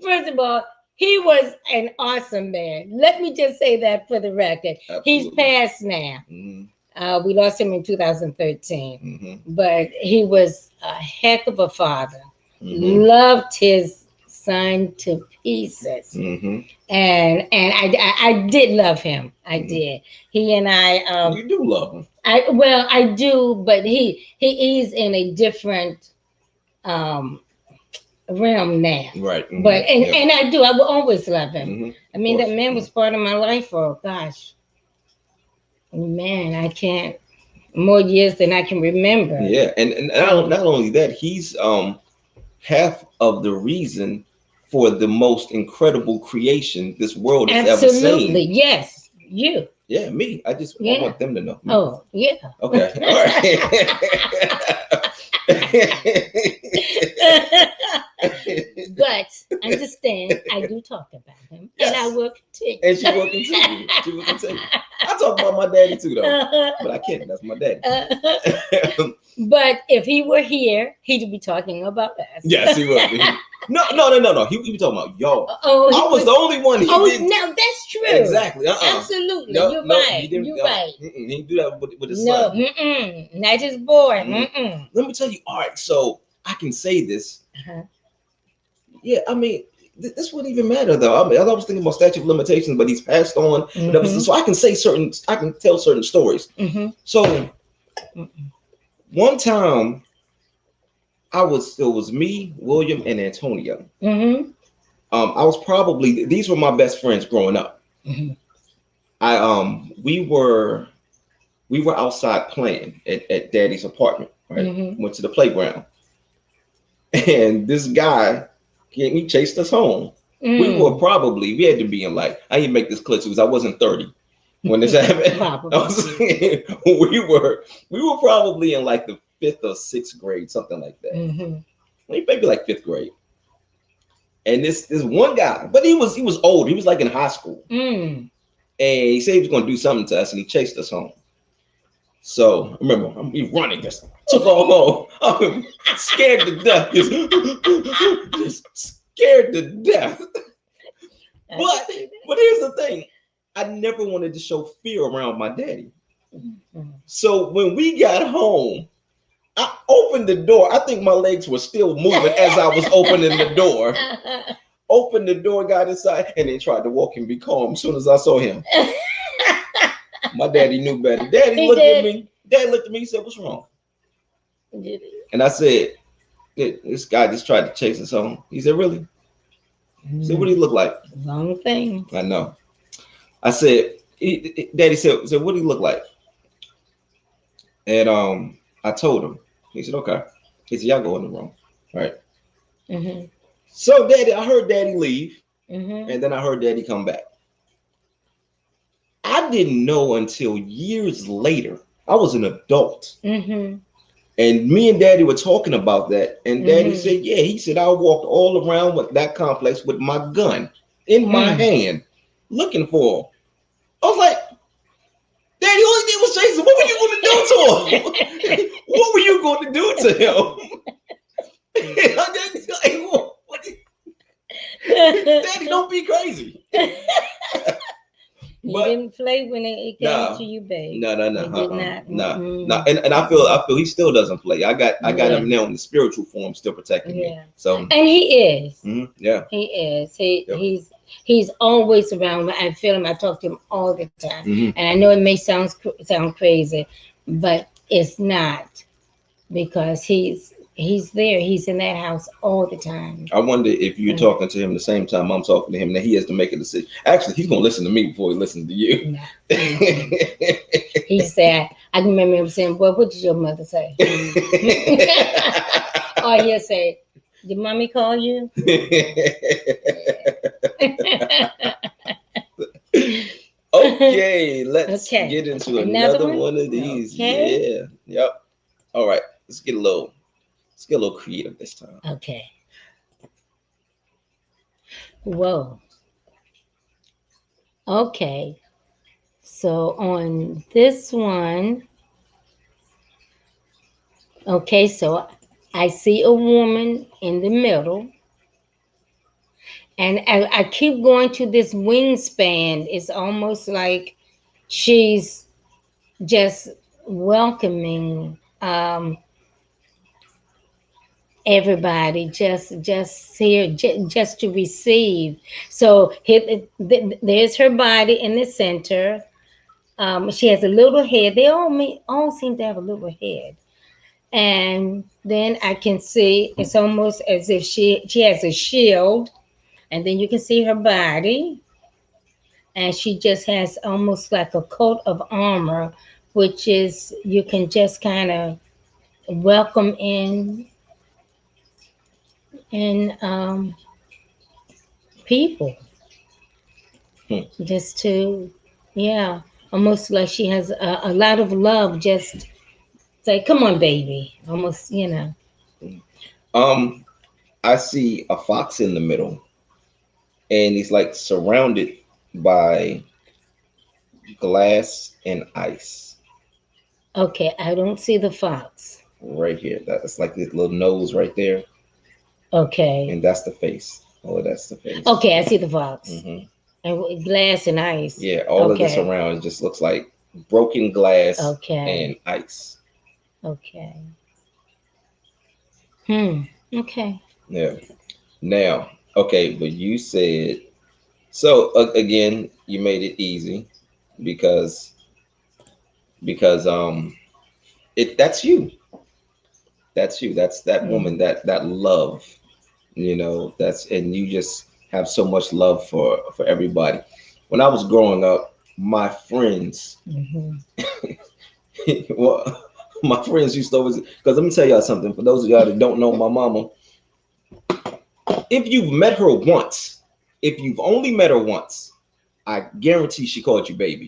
Speaker 2: First of all, he was an awesome man. Let me just say that for the record.
Speaker 1: Absolutely.
Speaker 2: He's passed now.
Speaker 1: Mm-hmm.
Speaker 2: We lost him in 2013,
Speaker 1: Mm-hmm.
Speaker 2: but he was a heck of a father.
Speaker 1: Mm-hmm.
Speaker 2: Loved his son to pieces,
Speaker 1: Mm-hmm.
Speaker 2: and I did love him. I did. He and I.
Speaker 1: You do love him.
Speaker 2: I do, but he's in a different realm now.
Speaker 1: Right. Mm-hmm.
Speaker 2: But
Speaker 1: Yep.
Speaker 2: and I do. I will always love him.
Speaker 1: Mm-hmm.
Speaker 2: I mean,
Speaker 1: Of
Speaker 2: that
Speaker 1: course.
Speaker 2: man was part of my life for, gosh, man, I can't, more years than I can remember.
Speaker 1: Yeah, and not only that, he's half of the reason for the most incredible creation this world has ever
Speaker 2: Absolutely,
Speaker 1: seen.
Speaker 2: yes, you.
Speaker 1: Yeah, me. I
Speaker 2: Yeah.
Speaker 1: want them to know. Me.
Speaker 2: Oh, yeah.
Speaker 1: Okay. All right.
Speaker 2: But understand, I do talk about him, and I
Speaker 1: Yes.
Speaker 2: will continue.
Speaker 1: And she will continue. She will continue. I talk about my daddy too, though, but I can't. That's my daddy.
Speaker 2: But if he were here, he'd be talking about us.
Speaker 1: Yes, he would. No. He be talking about y'all.
Speaker 2: Oh,
Speaker 1: I was the only one. He
Speaker 2: oh,
Speaker 1: did.
Speaker 2: no, that's true.
Speaker 1: Exactly.
Speaker 2: Absolutely.
Speaker 1: No,
Speaker 2: You're
Speaker 1: no,
Speaker 2: right.
Speaker 1: he didn't.
Speaker 2: You're right.
Speaker 1: He didn't do that with his
Speaker 2: No,
Speaker 1: son.
Speaker 2: not his boy.
Speaker 1: Let me tell you. All right, so I can say this.
Speaker 2: Uh-huh.
Speaker 1: Yeah, I mean, this wouldn't even matter though. I mean, I was thinking about statute of limitations, but he's passed on.
Speaker 2: Mm-hmm.
Speaker 1: So I can tell certain stories.
Speaker 2: Mm-hmm.
Speaker 1: So one time, it was me, William, and Antonio.
Speaker 2: Mm-hmm.
Speaker 1: I was probably these were my best friends growing up.
Speaker 2: Mm-hmm.
Speaker 1: We were outside playing at Daddy's apartment. Right,
Speaker 2: Mm-hmm.
Speaker 1: went to the playground, and this guy he chased us home.
Speaker 2: Mm.
Speaker 1: We had to be in like I didn't make this clear because I wasn't 30 when this happened. We were probably in like the fifth or sixth grade, something like that.
Speaker 2: Mm-hmm.
Speaker 1: Maybe like fifth grade. And this one guy, but he was old. He was like in high school,
Speaker 2: Mm.
Speaker 1: and he said he was going to do something to us, and he chased us home. So remember, we running, just took off home. I'm scared to death, just scared to death. But here's the thing, I never wanted to show fear around my daddy.
Speaker 2: Mm-hmm.
Speaker 1: So when we got home, I opened the door. I think my legs were still moving as I was opening the door. Opened the door, got inside, and then tried to walk and be calm. As soon as I saw him, my daddy knew better. Daddy looked at me. Daddy looked at me. He said, "What's wrong?" And I said, "This guy just tried to chase us home." He said, "Really?" He said, "What do he look like?"
Speaker 2: Wrong thing.
Speaker 1: I know. I said, Daddy said, "What do he look like?" And I told him. He said, "Okay." He said, "Y'all go in the room." Right.
Speaker 2: Mm-hmm.
Speaker 1: So I heard Daddy leave,
Speaker 2: Mm-hmm.
Speaker 1: and then I heard Daddy come back. I didn't know until years later. I was an adult.
Speaker 2: Mm-hmm.
Speaker 1: And me and Daddy were talking about that. And Daddy
Speaker 2: Mm-hmm.
Speaker 1: said, yeah, he said, I walked all around with that complex with my gun in my hand looking for him. I was like, Daddy, all he did was chase him. What were you going to do to him? What were you going to do to him? Daddy, don't be crazy.
Speaker 2: You didn't play when it came to you, babe.
Speaker 1: No.
Speaker 2: No.
Speaker 1: And I feel he still doesn't play. I got him now in the spiritual form, still protecting me. So
Speaker 2: and he is.
Speaker 1: Yeah.
Speaker 2: He is. He's always around. I feel him. I talk to him all the time. And I know it may sound crazy, but it's not, because he's there. He's in that house all the time.
Speaker 1: I wonder if you're talking to him the same time I'm talking to him, that he has to make a decision. Actually, he's gonna listen to me before he listens to you.
Speaker 2: He said, I can remember him saying, "Well, what did your mother say?" Or he'll say, "Did mommy call you?"
Speaker 1: Okay, let's get into another one of these.
Speaker 2: Okay.
Speaker 1: Yeah. Yep. All right. Let's get a little creative this time.
Speaker 2: Okay. Whoa. Okay. So on this one, okay, so I see a woman in the middle, and I keep going to this wingspan. It's almost like she's just welcoming everybody, just here, just to receive. So there's her body in the center. She has a little head. They all seem to have a little head. And then I can see it's almost as if she has a shield, and then you can see her body, and she just has almost like a coat of armor, which is you can just kind of welcome in people, just to, yeah, almost like she has a lot of love, just say, come on baby, almost.
Speaker 1: I see a fox in the middle, and he's like surrounded by glass and ice.
Speaker 2: Okay, I don't see the fox.
Speaker 1: Right here. That's like this little nose right there.
Speaker 2: Okay.
Speaker 1: And that's the face. Oh, that's the face.
Speaker 2: Okay, I see the fox. And glass and ice.
Speaker 1: Yeah, all of this around, it just looks like broken glass and ice.
Speaker 2: Okay. Okay.
Speaker 1: Yeah. Now, Okay, but you said so again. You made it easy because because it that's you. That's you. That's that woman.
Speaker 2: Mm-hmm.
Speaker 1: That love. That's and you just have so much love for everybody. When I was growing up, my friends,
Speaker 2: Mm-hmm.
Speaker 1: well, my friends used to always because let me tell y'all something. For those of y'all that don't know my mama, if you've met her once, if you've only met her once, I guarantee she called you baby.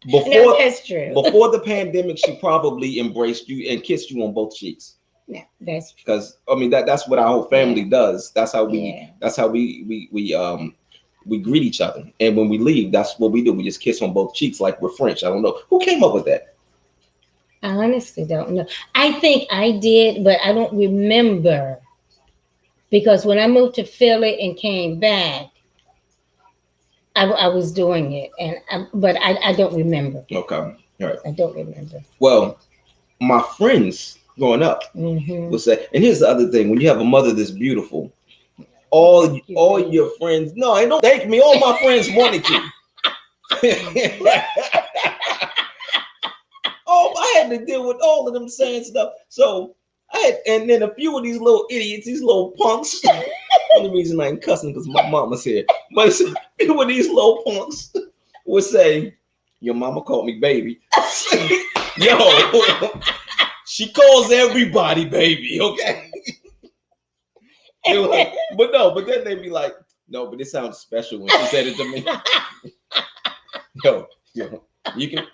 Speaker 2: No,
Speaker 1: Before
Speaker 2: that's true.
Speaker 1: before the pandemic, she probably embraced you and kissed you on both cheeks.
Speaker 2: No, that's true.
Speaker 1: Because I mean that's what our whole family
Speaker 2: Yeah,
Speaker 1: does. That's how we
Speaker 2: yeah.
Speaker 1: that's how we greet each other. And when we leave, that's what we do. We just kiss on both cheeks like we're French. I don't know who came up with that.
Speaker 2: I honestly don't know. I think I did, but I don't remember because when I moved to Philly and came back, I was doing it, but I don't remember.
Speaker 1: Okay, all right.
Speaker 2: I don't remember.
Speaker 1: Well, my friends growing up
Speaker 2: Mm-hmm.
Speaker 1: would say, and here's the other thing: when you have a mother that's beautiful,
Speaker 2: Thank you,
Speaker 1: all
Speaker 2: baby.
Speaker 1: your friends, no, and don't thank me. All my friends wanted you. Oh, I had to deal with all of them saying stuff. So I had, and then a few of these little idiots, these little punks. Only reason I ain't cussing because my mama's here. But a few of these little punks would say, "Your mama called me baby." Yo, she calls everybody baby. Okay. They were like, but no, but then they'd be like, "No, but it sounds special when she said it to me." Yo, you can.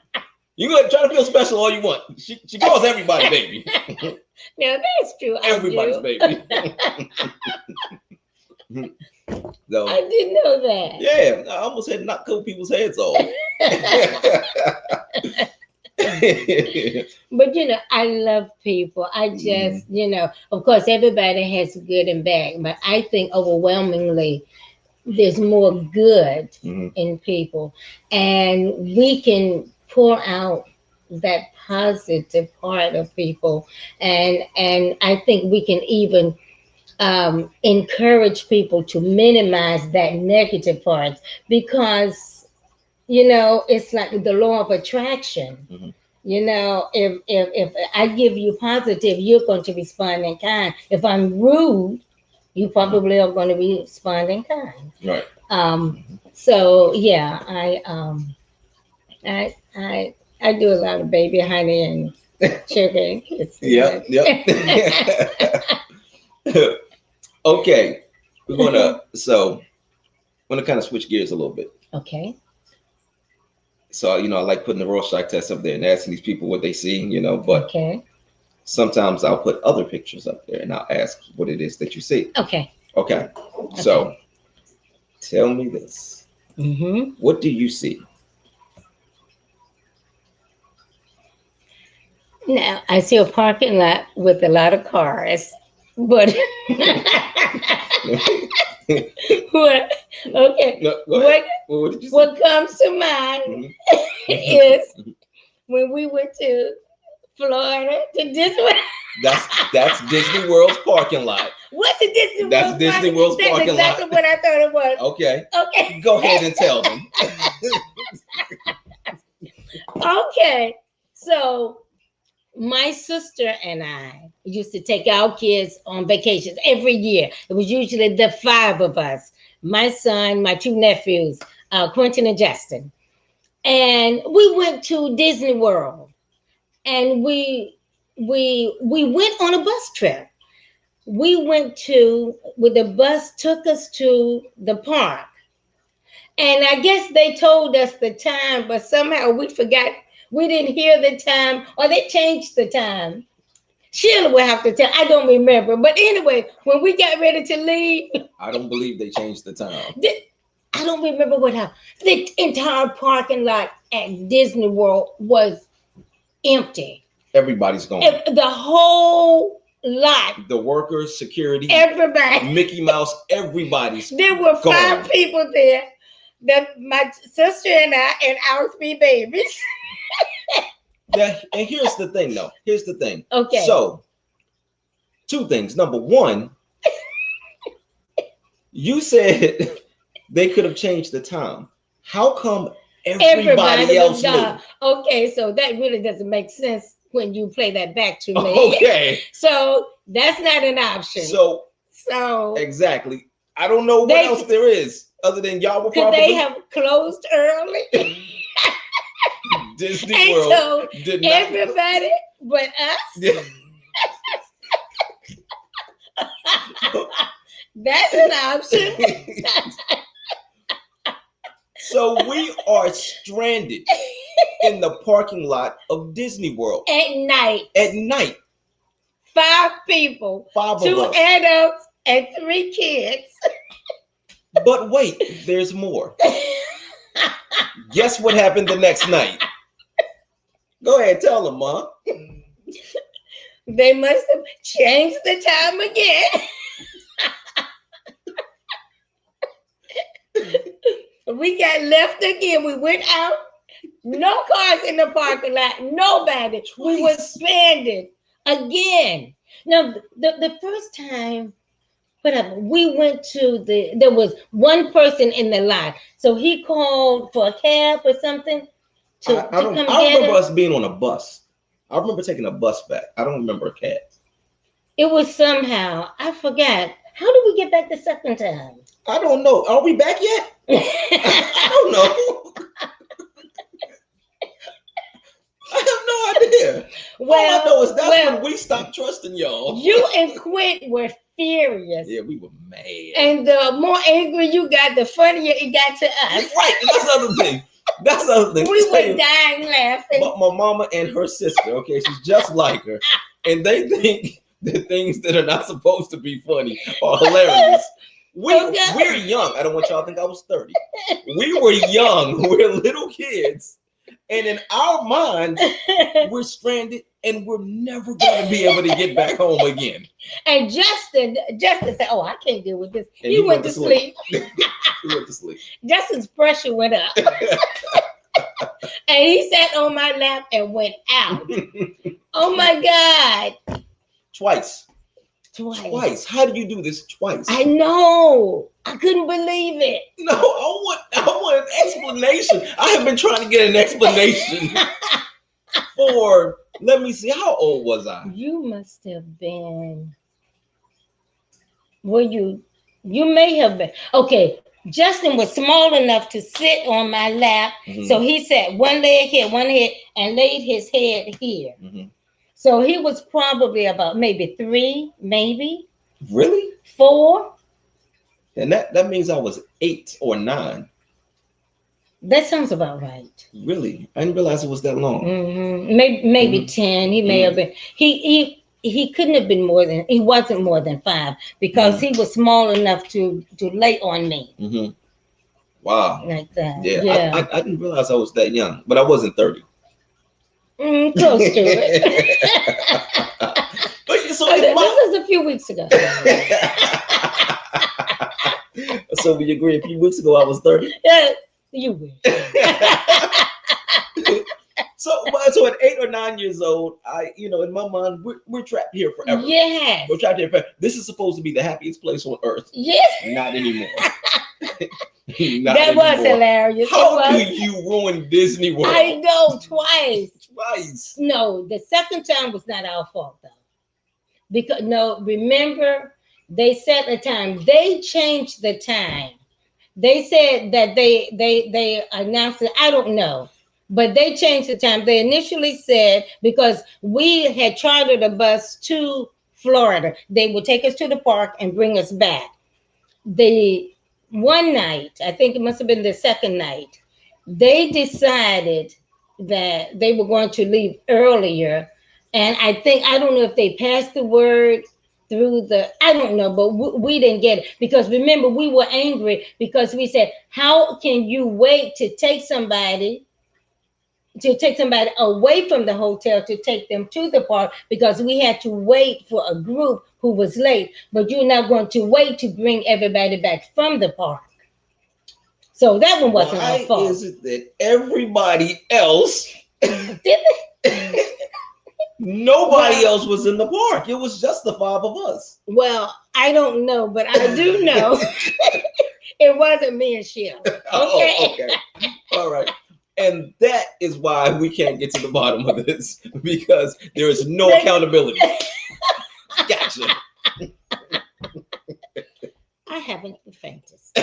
Speaker 1: You can try to feel special all you want. She calls everybody baby.
Speaker 2: No, that's true. I
Speaker 1: Everybody's
Speaker 2: do.
Speaker 1: baby. So
Speaker 2: I didn't know that.
Speaker 1: yeah, I almost had to knock a couple people's heads off.
Speaker 2: But I love people. I
Speaker 1: Mhm,
Speaker 2: just, of course, everybody has good and bad, but I think overwhelmingly there's more good
Speaker 1: mhm.
Speaker 2: in people, and we can pour out that positive part of people, and I think we can even encourage people to minimize that negative part because it's like the law of attraction.
Speaker 1: Mhm.
Speaker 2: If I give you positive, you're going to respond in kind. If I'm rude, you probably are going to respond in kind.
Speaker 1: Right.
Speaker 2: um
Speaker 1: Mhm.
Speaker 2: so yeah, I do a lot of baby honey and sugar and
Speaker 1: Yep.
Speaker 2: kisses.
Speaker 1: Yep. Okay. We're gonna kind of switch gears a little bit.
Speaker 2: Okay.
Speaker 1: So I like putting the Rorschach test up there and asking these people what they see. But
Speaker 2: Okay.
Speaker 1: sometimes I'll put other pictures up there and I'll ask what it is that you see.
Speaker 2: Okay.
Speaker 1: Okay.
Speaker 2: Okay.
Speaker 1: So tell me this.
Speaker 2: Mm-hmm.
Speaker 1: What do you see?
Speaker 2: Now I see a parking lot with a lot of cars, but what? Okay.
Speaker 1: No, go ahead.
Speaker 2: What
Speaker 1: What did you see?
Speaker 2: what comes to mind
Speaker 1: Mhm.
Speaker 2: is when we went to Florida to Disney.
Speaker 1: That's Disney World's parking lot.
Speaker 2: What's the Disney
Speaker 1: That's
Speaker 2: World
Speaker 1: Disney
Speaker 2: parking?
Speaker 1: World's
Speaker 2: That's
Speaker 1: parking
Speaker 2: exactly
Speaker 1: lot.
Speaker 2: what I thought it was.
Speaker 1: Okay,
Speaker 2: Okay.
Speaker 1: go ahead and tell them.
Speaker 2: Okay. So my sister and I used to take our kids on vacations every year. It was usually the five of us: my son, my two nephews, Quentin and Justin. And we went to Disney World, and we went on a bus trip. We went to with the bus took us to the park, and I guess they told us the time, but somehow we forgot. We didn't hear the time, or they changed the time. Sheila will have to tell. I don't remember. But anyway, when we got ready to leave,
Speaker 1: I don't believe they changed the time.
Speaker 2: I don't remember what happened. The entire parking lot at Disney World was empty.
Speaker 1: Everybody's gone.
Speaker 2: The whole lot,
Speaker 1: The workers, security,
Speaker 2: everybody.
Speaker 1: Mickey Mouse, everybody's
Speaker 2: There were
Speaker 1: gone.
Speaker 2: five people there. That my sister and I and our three babies.
Speaker 1: Yeah, and here's the thing, though. Here's the thing.
Speaker 2: Okay.
Speaker 1: So, two things. Number one, You said they could have changed the time. How come
Speaker 2: Everybody
Speaker 1: everybody
Speaker 2: was
Speaker 1: else
Speaker 2: gone.
Speaker 1: knew?
Speaker 2: Okay, so that really doesn't make sense when you play that back to me.
Speaker 1: Okay.
Speaker 2: So that's not an option.
Speaker 1: So
Speaker 2: So
Speaker 1: exactly. I don't know what else there is other than y'all were
Speaker 2: could they
Speaker 1: probably
Speaker 2: have closed early?
Speaker 1: Disney
Speaker 2: And
Speaker 1: World
Speaker 2: so
Speaker 1: did not.
Speaker 2: everybody but us.
Speaker 1: Yeah.
Speaker 2: That's an option.
Speaker 1: So we are stranded in the parking lot of Disney World
Speaker 2: At night.
Speaker 1: at night.
Speaker 2: 5 people.
Speaker 1: 5
Speaker 2: 2
Speaker 1: of us.
Speaker 2: adults and 3 kids.
Speaker 1: But wait, there's more. Guess what happened the next night? Go ahead, tell them, Mom.
Speaker 2: They must have changed the time again. We got left again. We went out. No cars in the parking lot. Nobody. We were stranded again. Now, the first time, whatever, we went to there was one person in the lot. So he called for a cab or something to come get
Speaker 1: I remember
Speaker 2: us.
Speaker 1: us being on a bus. I remember taking a bus back. I don't remember a cab.
Speaker 2: It was somehow, I forgot. How did we get back the second time?
Speaker 1: I don't know. Are we back yet? I don't know. I have no idea. All I know is that's when we stopped trusting y'all.
Speaker 2: You and Quint were furious.
Speaker 1: Yeah, we were mad.
Speaker 2: And the more angry you got, the funnier it got to us.
Speaker 1: Right, and that's the other thing. That's the other thing.
Speaker 2: We were dying laughing.
Speaker 1: My mama and her sister, okay, she's just like her. And they think the things that are not supposed to be funny are hilarious. We're young. I don't want y'all to think I was 30. We were young. We're little kids. And in our minds, we're stranded and we're never going to be able to get back home again.
Speaker 2: And Justin said, "Oh, I can't deal with this." He went to sleep.
Speaker 1: He went to sleep.
Speaker 2: Justin's pressure went up. And he sat on my lap and went out. Oh my God.
Speaker 1: Twice. How do you do this twice?
Speaker 2: I know. I couldn't believe it.
Speaker 1: No, I want an explanation. I have been trying to get an explanation for, let me see, how old was I?
Speaker 2: You must have been, you may have been. Okay, Justin was small enough to sit on my lap. Mm-hmm. So he sat one leg here, one head, and laid his head here. Mm-hmm. So he was probably about maybe 3, maybe.
Speaker 1: Really?
Speaker 2: 4.
Speaker 1: And that means I was 8 or 9.
Speaker 2: That sounds about right.
Speaker 1: Really? I didn't realize it was that long.
Speaker 2: Mm-hmm. Maybe mm-hmm. 10. He may have been. He couldn't have been more than. He wasn't more than 5 because he was small enough to lay on me.
Speaker 1: Mm-hmm. Wow.
Speaker 2: Like that.
Speaker 1: Yeah. I didn't realize I was that young, but I wasn't 30.
Speaker 2: Close to it.
Speaker 1: But so
Speaker 2: this was a few weeks ago.
Speaker 1: So we agree a few weeks ago I was 30?
Speaker 2: Yeah, you wish.
Speaker 1: So at 8 or 9 years old, in my mind, we're trapped here forever.
Speaker 2: Yes.
Speaker 1: We're trapped here forever. This is supposed to be the happiest place on earth.
Speaker 2: Yes.
Speaker 1: Not anymore.
Speaker 2: That was hilarious.
Speaker 1: How do you ruin Disney World?
Speaker 2: I know, twice.
Speaker 1: Twice.
Speaker 2: No, the second time was not our fault though. Because remember, they set a time. They changed the time. They said that they announced it. I don't know. But they changed the time. They initially said, because we had chartered a bus to Florida, they would take us to the park and bring us back. The one night, I think it must have been the second night, they decided that they were going to leave earlier. And I don't know if they passed the word through I don't know, but we didn't get it. Because remember, we were angry because we said, how can you wait to take somebody away from the hotel to take them to the park, because we had to wait for a group who was late, but you're not going to wait to bring everybody back from the park. So that one wasn't our fault.
Speaker 1: Why is it that everybody else Nobody else was in the park. It was just the five of us.
Speaker 2: Well, I don't know, but I do know it wasn't me and Sheila. Okay.
Speaker 1: Oh, okay. All right. And that is why we can't get to the bottom of this, because there is no accountability. Gotcha.
Speaker 2: I haven't the faintest.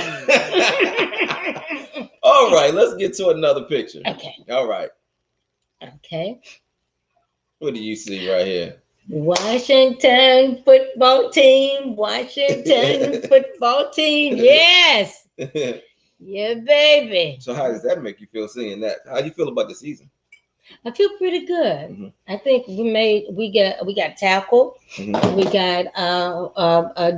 Speaker 1: All right, let's get to another picture.
Speaker 2: Okay.
Speaker 1: All right.
Speaker 2: Okay.
Speaker 1: What do you see right here?
Speaker 2: Washington football team. Washington football team. Yes. Yeah, baby.
Speaker 1: So how does that make you feel seeing that? How do you feel about the season?
Speaker 2: I feel pretty good.
Speaker 1: Mhm.
Speaker 2: I think we got tackle.
Speaker 1: Mhm.
Speaker 2: We got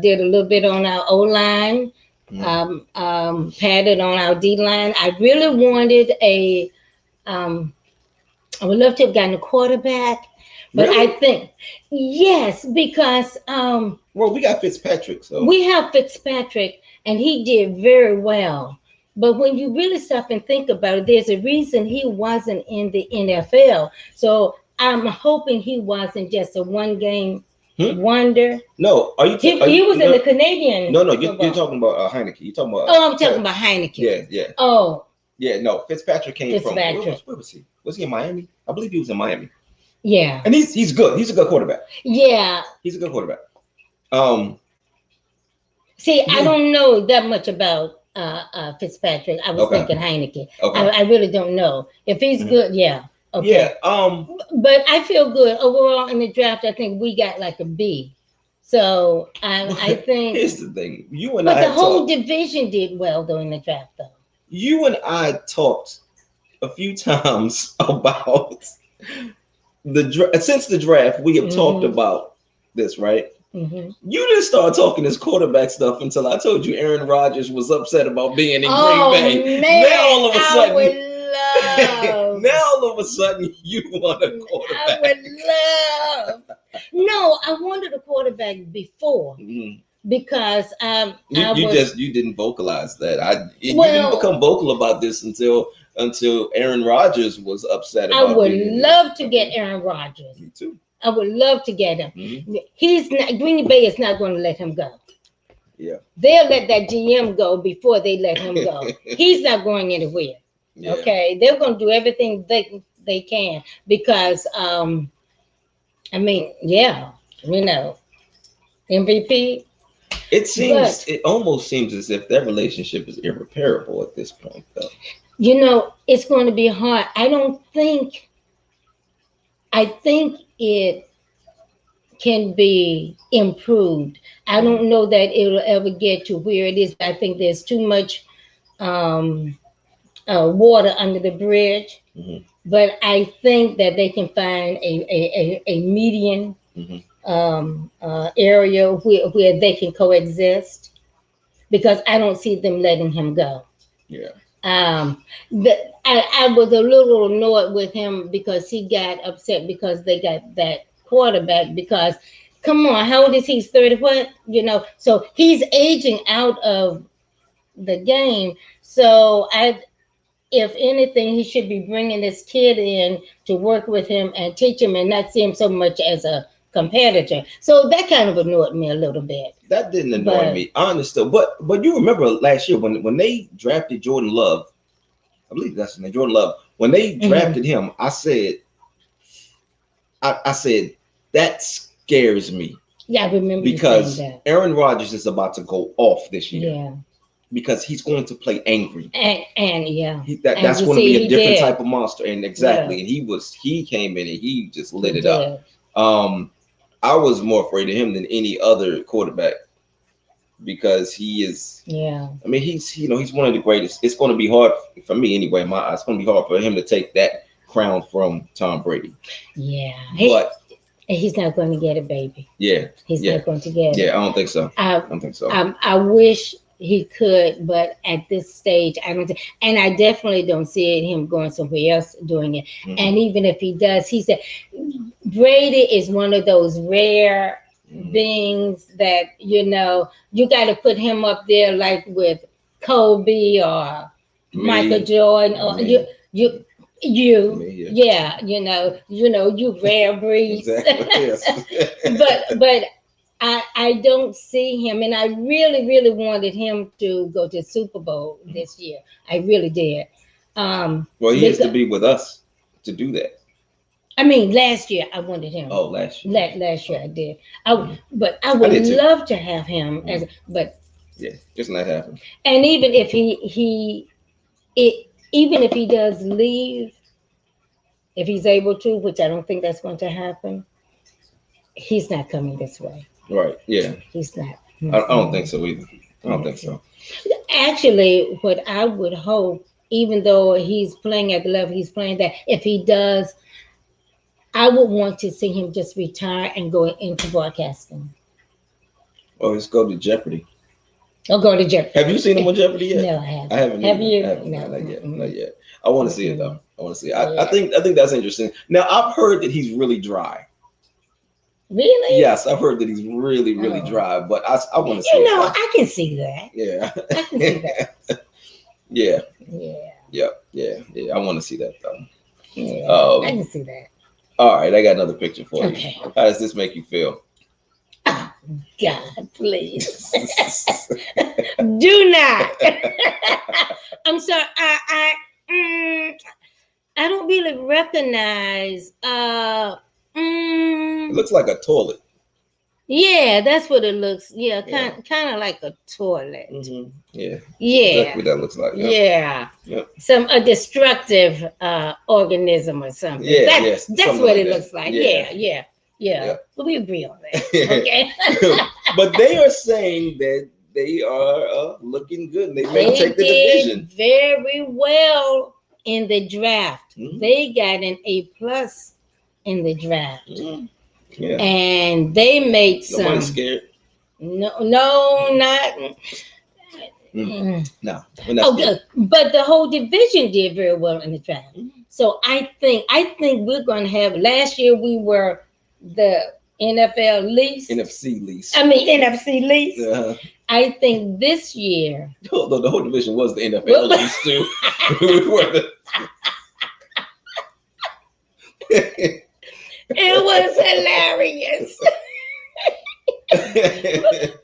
Speaker 2: did a little bit on our O line.
Speaker 1: Mhm.
Speaker 2: Padded on our D line. I really wanted um I would love to have gotten a quarterback, but
Speaker 1: Really?
Speaker 2: I think yes, because
Speaker 1: Well, we got Fitzpatrick, so
Speaker 2: we have Fitzpatrick and he did very well. But when you really stop and think about it, there's a reason he wasn't in the NFL. So I'm hoping he wasn't just a one game wonder.
Speaker 1: No,
Speaker 2: He was in the Canadian.
Speaker 1: No, you're talking about Heineke. You're talking about.
Speaker 2: Oh, I'm talking about Heineken.
Speaker 1: Yeah, yeah.
Speaker 2: Oh,
Speaker 1: yeah. No, Fitzpatrick came from.
Speaker 2: Fitzpatrick.
Speaker 1: Where was he? Was he in Miami? I believe he was in Miami.
Speaker 2: Yeah.
Speaker 1: And he's good. He's a good quarterback.
Speaker 2: Yeah.
Speaker 1: He's a good quarterback.
Speaker 2: See, I don't know that much about Fitzpatrick. I was
Speaker 1: Okay.
Speaker 2: thinking Heineken.
Speaker 1: Okay.
Speaker 2: I really don't know. If he's good, yeah. Okay.
Speaker 1: Yeah.
Speaker 2: But I feel good overall in the draft. I think we got like a B. So I think.
Speaker 1: Here's the thing. You and
Speaker 2: But
Speaker 1: I
Speaker 2: the whole
Speaker 1: talked.
Speaker 2: division did well though in the draft though.
Speaker 1: You and I talked a few times about since the draft. We have talked about this, right?
Speaker 2: Mm-hmm.
Speaker 1: You didn't start talking this quarterback stuff until I told you Aaron Rodgers was upset about being in Green Bay.
Speaker 2: Man,
Speaker 1: now all of a sudden,
Speaker 2: I would love.
Speaker 1: now all of a sudden you want a quarterback.
Speaker 2: I would love. No, I wanted a quarterback before.
Speaker 1: Mm-hmm.
Speaker 2: Because
Speaker 1: you didn't vocalize that. You didn't become vocal about this until Aaron Rodgers was upset about it.
Speaker 2: I would love to get Aaron Rodgers.
Speaker 1: Me too.
Speaker 2: I would love to get him. Mm-hmm. He's not. Green Bay is not going to let him go.
Speaker 1: Yeah.
Speaker 2: They'll let that GM go before they let him go. He's not going anywhere. Yeah. Okay. They're going to do everything they can because I mean, yeah, you know, MVP.
Speaker 1: It almost seems as if that relationship is irreparable at this point, though.
Speaker 2: You know, it's going to be hard. I think it can be improved. I don't know that it'll ever get to where it is. I think there's too much water under the bridge. Mm-hmm. But I think that they can find a median area where they can coexist, because I don't see them letting him go.
Speaker 1: Yeah.
Speaker 2: I was a little annoyed with him because he got upset because they got that quarterback. Because come on, how old is he? He's 30 what? You know, so he's aging out of the game. So if anything, he should be bringing this kid in to work with him and teach him, and not see him so much as a competitor. So that kind of annoyed me a little bit.
Speaker 1: That didn't annoy me. I understood. But you remember last year when they drafted Jordan Love, I believe that's his name, Jordan Love. When they drafted him, I said that scares me.
Speaker 2: Yeah, I remember
Speaker 1: because
Speaker 2: you saying that.
Speaker 1: Aaron Rodgers is about to go off this year.
Speaker 2: Yeah.
Speaker 1: Because he's going to play angry.
Speaker 2: And yeah.
Speaker 1: That's going to be a different type of monster. And exactly. Yeah. And he came in and he just lit it up. I was more afraid of him than any other quarterback, because he is. Yeah. I mean, he's one of the greatest. It's going to be hard for me anyway. In my eyes, it's going to be hard for him to take that crown from Tom Brady.
Speaker 2: Yeah.
Speaker 1: But
Speaker 2: he's not going to get it, baby.
Speaker 1: Yeah.
Speaker 2: He's not going to get it.
Speaker 1: Yeah, I don't think so. I don't think so.
Speaker 2: I wish he could, but at this stage, I don't think, and I definitely don't see him going somewhere else doing it. Mm-hmm. And even if he does, he said Brady is one of those rare beings that, you got to put him up there like with Kobe or Michael Jordan, or You,
Speaker 1: Me, yeah.
Speaker 2: yeah, you rare breeds.
Speaker 1: Exactly. Yes.
Speaker 2: But I don't see him, and I really really wanted him to go to Super Bowl this year. I really did.
Speaker 1: Well, he has to
Speaker 2: Because
Speaker 1: be with us to do that.
Speaker 2: I mean, last year I wanted him.
Speaker 1: Oh, last year.
Speaker 2: Last year
Speaker 1: Oh,
Speaker 2: I did.
Speaker 1: mhm.
Speaker 2: But I
Speaker 1: I
Speaker 2: would
Speaker 1: did too.
Speaker 2: love to have him
Speaker 1: Mhm.
Speaker 2: as. But
Speaker 1: Yeah, just not happen.
Speaker 2: and even if even if he does leave, if he's able to, which I don't think that's going to happen, he's not coming this way.
Speaker 1: Right. Yeah.
Speaker 2: He's not.
Speaker 1: I don't think
Speaker 2: Mm-mm.
Speaker 1: so either. I don't think so.
Speaker 2: Actually, what I would hope, even though he's playing at the level he's playing, that if he does, I would want to see him just retire and go into broadcasting
Speaker 1: Oh, let's go to Jeopardy.
Speaker 2: or go to Jeopardy.
Speaker 1: Have you seen him on Jeopardy yet?
Speaker 2: No, I haven't.
Speaker 1: I haven't
Speaker 2: Have
Speaker 1: either.
Speaker 2: you?
Speaker 1: I haven't.
Speaker 2: No.
Speaker 1: Not yet. Not
Speaker 2: Mm-mm.
Speaker 1: yet. I want to see it
Speaker 2: Mm-mm.
Speaker 1: though. I want to see it. I
Speaker 2: Yeah.
Speaker 1: think that's interesting. Now I've heard that he's really dry.
Speaker 2: Really?
Speaker 1: Yes, I've heard that he's really really
Speaker 2: Oh.
Speaker 1: dry. But I want to see it though.
Speaker 2: I can see that.
Speaker 1: Yeah.
Speaker 2: I can see that.
Speaker 1: Yeah.
Speaker 2: Yeah.
Speaker 1: Yeah. Yeah. Yeah. I want to see that though.
Speaker 2: Yeah. I
Speaker 1: Um.
Speaker 2: can see that.
Speaker 1: All right. I got another picture for you.
Speaker 2: Okay.
Speaker 1: How does this make you feel?
Speaker 2: Oh, God, please. Do not. I'm sorry. I don't really recognize.
Speaker 1: It looks like a toilet.
Speaker 2: Yeah, that's what it looks. Yeah,
Speaker 1: Yeah.
Speaker 2: kind of like a toilet.
Speaker 1: Yeah.
Speaker 2: Yeah,
Speaker 1: Exactly what that looks like. Yep.
Speaker 2: yeah.
Speaker 1: Yep.
Speaker 2: Some a destructive organism or something.
Speaker 1: Yeah,
Speaker 2: That's
Speaker 1: yes,
Speaker 2: that's
Speaker 1: something
Speaker 2: what
Speaker 1: like
Speaker 2: it
Speaker 1: that.
Speaker 2: looks like.
Speaker 1: Yeah.
Speaker 2: Yeah.
Speaker 1: Yeah.
Speaker 2: Well, we agree on that. Okay.
Speaker 1: But they are saying that they are looking good. They may
Speaker 2: They
Speaker 1: take the
Speaker 2: did
Speaker 1: division.
Speaker 2: very well in the draft.
Speaker 1: Mhm.
Speaker 2: They got an A+ in the draft,
Speaker 1: Yeah.
Speaker 2: and they made some.
Speaker 1: Nobody's scared.
Speaker 2: No, not.
Speaker 1: No, we're not
Speaker 2: Oh,
Speaker 1: scared.
Speaker 2: but the whole division did very well in the draft. So I think we're going to have. Last year we were the NFL least.
Speaker 1: NFC least.
Speaker 2: I mean NFC least.
Speaker 1: Uh,
Speaker 2: I think this year.
Speaker 1: although the whole division was the NFL least too. We were the-
Speaker 2: It was hilarious.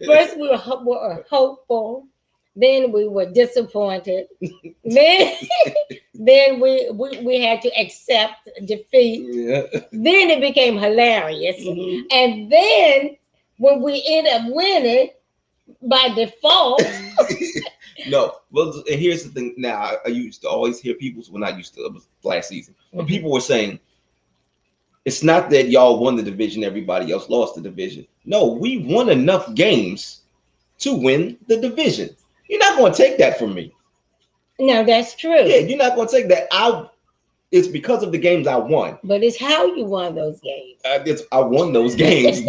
Speaker 2: First we were hopeful, then we were disappointed. Then we had to accept defeat.
Speaker 1: Yeah.
Speaker 2: Then it became hilarious.
Speaker 1: Mhm.
Speaker 2: And then when we end up winning by default,
Speaker 1: No, well, and here's the thing. Now, I used to always hear people. Well, not used to. It was last season, but
Speaker 2: Mhm.
Speaker 1: people were saying it's not that y'all won the division, everybody else lost the division. No, we won enough games to win the division. You're not going to take that from me.
Speaker 2: no, that's true.
Speaker 1: Yeah, you're not going to take that. It's because of the games I won.
Speaker 2: But it's how you won those games.
Speaker 1: I won those games.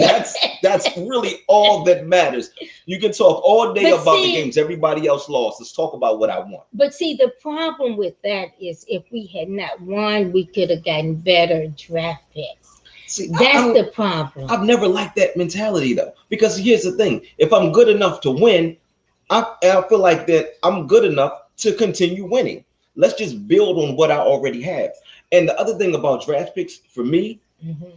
Speaker 1: That's really all that matters. You can talk all day
Speaker 2: But
Speaker 1: about
Speaker 2: see-
Speaker 1: the games everybody else lost. Let's talk about what I won.
Speaker 2: But see, the problem with that is if we had not won, we could have gotten better draft picks.
Speaker 1: See,
Speaker 2: That's the problem.
Speaker 1: I've never liked that mentality though, because here's the thing: if I'm good enough to win, I feel like that I'm good enough to continue winning. Let's just build on what I already have. And the other thing about draft picks for me,
Speaker 2: Mhm.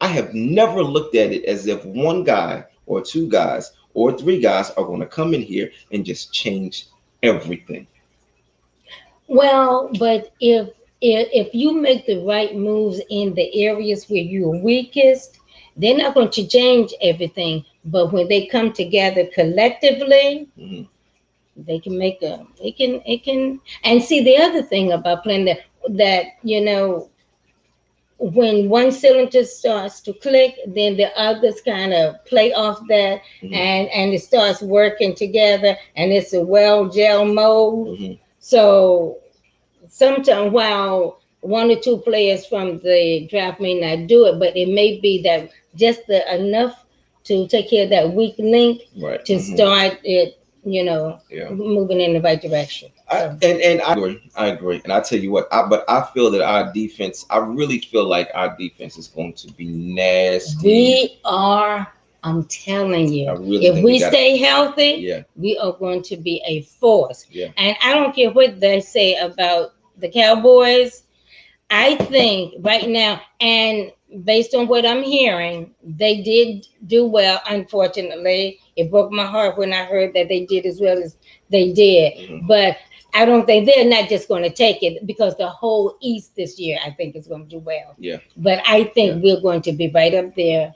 Speaker 1: I have never looked at it as if one guy or two guys or three guys are going to come in here and just change everything.
Speaker 2: Well, but if you make the right moves in the areas where you're weakest, they're not going to change everything. But when they come together collectively,
Speaker 1: Mhm.
Speaker 2: they can make a it can and see the other thing about playing that when one cylinder starts to click, then the others kind of play off that,
Speaker 1: Mhm.
Speaker 2: and it starts working together, and it's a well gel mode.
Speaker 1: Mhm.
Speaker 2: So sometimes while one or two players from the draft may not do it, but it may be that just enough to take care of that weak link
Speaker 1: Right.
Speaker 2: to
Speaker 1: Mhm.
Speaker 2: start it,
Speaker 1: Yeah.
Speaker 2: moving in the right direction. So,
Speaker 1: And I agree. I agree. And I tell you what, I feel that our defense, I really feel like our defense is going to be nasty.
Speaker 2: we are, I'm telling you,
Speaker 1: I really
Speaker 2: if
Speaker 1: think
Speaker 2: we
Speaker 1: we got-
Speaker 2: stay healthy,
Speaker 1: Yeah.
Speaker 2: we are going to be a force.
Speaker 1: Yeah.
Speaker 2: And I don't care what they say about the Cowboys. I think right now, and based on what I'm hearing, they did do well. Unfortunately, it broke my heart when I heard that they did as well as they did. But I don't think they're not just going to take it because the whole East this year, I think, is going to do well.
Speaker 1: Yeah.
Speaker 2: But I think we're going to be right up there.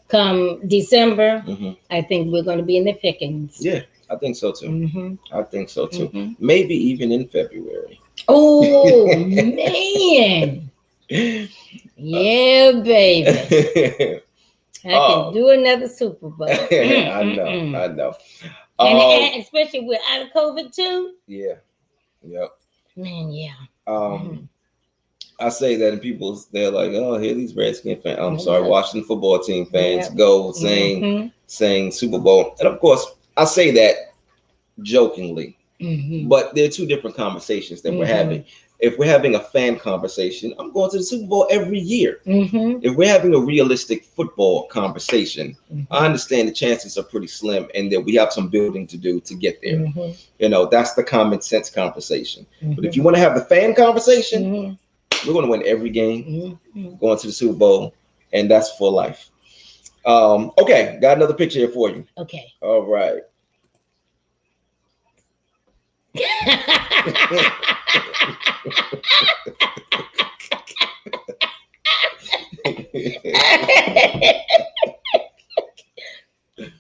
Speaker 2: Come December, I think we're going to be in the pickings.
Speaker 1: Yeah, I think so too. I think so too. Maybe even in February.
Speaker 2: Oh man. Yeah, baby. I can do another Super Bowl.
Speaker 1: I know.
Speaker 2: And especially with out of COVID too.
Speaker 1: Yeah. Yep.
Speaker 2: Man, yeah.
Speaker 1: I say that, and people they're like, "Oh, here these Redskin fans." I'm sorry, Washington football team fans go saying Super Bowl, and of course, I say that jokingly, but there are two different conversations that we're having. If we're having a fan conversation, I'm going to the Super Bowl every year. If we're having a realistic football conversation, I understand the chances are pretty slim and that we have some building to do to get there. You know, that's the common sense conversation. But if you want to have the fan conversation, we're going to win every game, going to the Super Bowl, and that's for life. Okay, got another picture here for you.
Speaker 2: Okay.
Speaker 1: All right.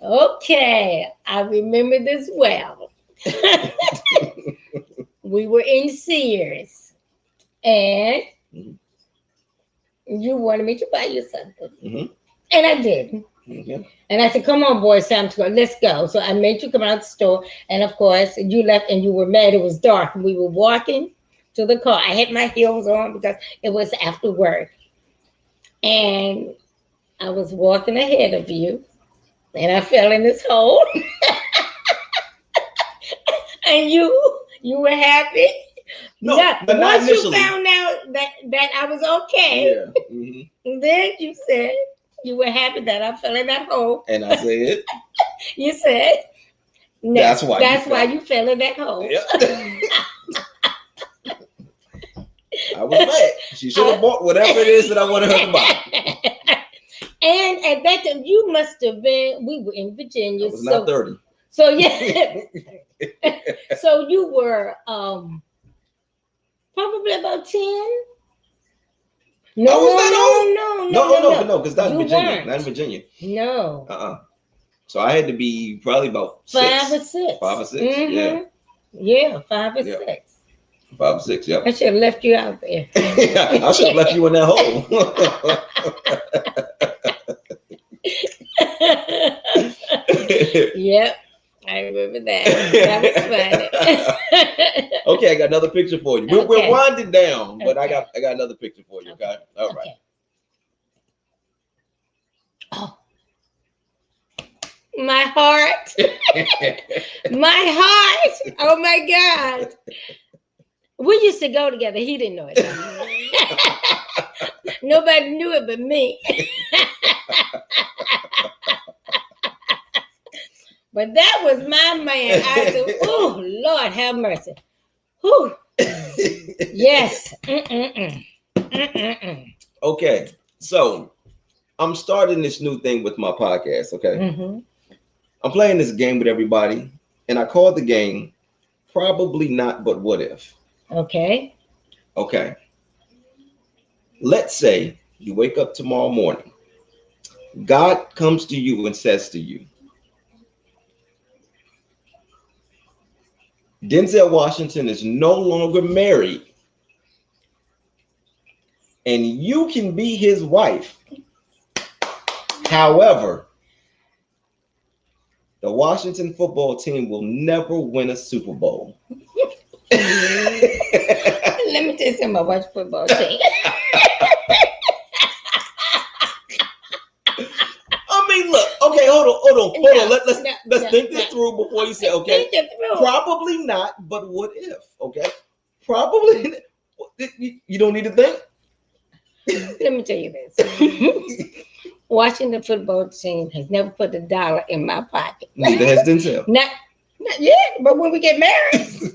Speaker 2: Okay, I remember this well. We were in Sears, and you wanted me to buy you something, and I did. And I said, "Come on, boys, time to go. Let's go." So I made you come out the store, and of course, you left, and you were mad. It was dark, and we were walking to the car. I had my heels on because it was after work, and I was walking ahead of you, and I fell in this hole. And you were happy.
Speaker 1: No,
Speaker 2: but
Speaker 1: not
Speaker 2: once you
Speaker 1: initially.
Speaker 2: found out that I was okay, then you said you were happy that I fell in that hole.
Speaker 1: And I said,
Speaker 2: you said, no,
Speaker 1: that's why
Speaker 2: you fell in that hole.
Speaker 1: Yep. I was mad. She should have bought whatever it is that I wanted her to buy.
Speaker 2: And at that time, you must have been, we were in Virginia.
Speaker 1: I was not 30.
Speaker 2: So, yeah. So you were probably about 10.
Speaker 1: No, because not in Virginia.
Speaker 2: Weren't.
Speaker 1: Not in Virginia.
Speaker 2: No.
Speaker 1: So I had to be probably about
Speaker 2: 5 or 6.
Speaker 1: 5 or 6. Yeah.
Speaker 2: Yeah, 5 or 6.
Speaker 1: 5 or 6. Yeah.
Speaker 2: I should have left you out there.
Speaker 1: I should have left you in that hole.
Speaker 2: Yep. I remember that. That was funny.
Speaker 1: Okay, I got another picture for you. We're winding down, but I got another picture for you. Okay. All right.
Speaker 2: Oh. My heart. My heart. Oh my God. We used to go together. He didn't know it. Nobody knew it but me. But that was my man. I said, "Oh, Lord, have mercy." Whew. Yes.
Speaker 1: Okay, so I'm starting this new thing with my podcast. Okay, I'm playing this game with everybody, and I called the game "Probably Not, But What If."
Speaker 2: Okay.
Speaker 1: Okay. Let's say you wake up tomorrow morning. God comes to you and says to you, Denzel Washington is no longer married, and you can be his wife. However, the Washington football team will never win a Super Bowl.
Speaker 2: Let me tell you something about watch football team.
Speaker 1: I mean, look. Okay, hold on. Let's think this through before you say. Okay, probably not, but what if? Okay, probably. You don't need to think.
Speaker 2: Let me tell you this. Watching the football team has never put $1 in my pocket.
Speaker 1: Neither has Denzel.
Speaker 2: Not yet, but when we get married.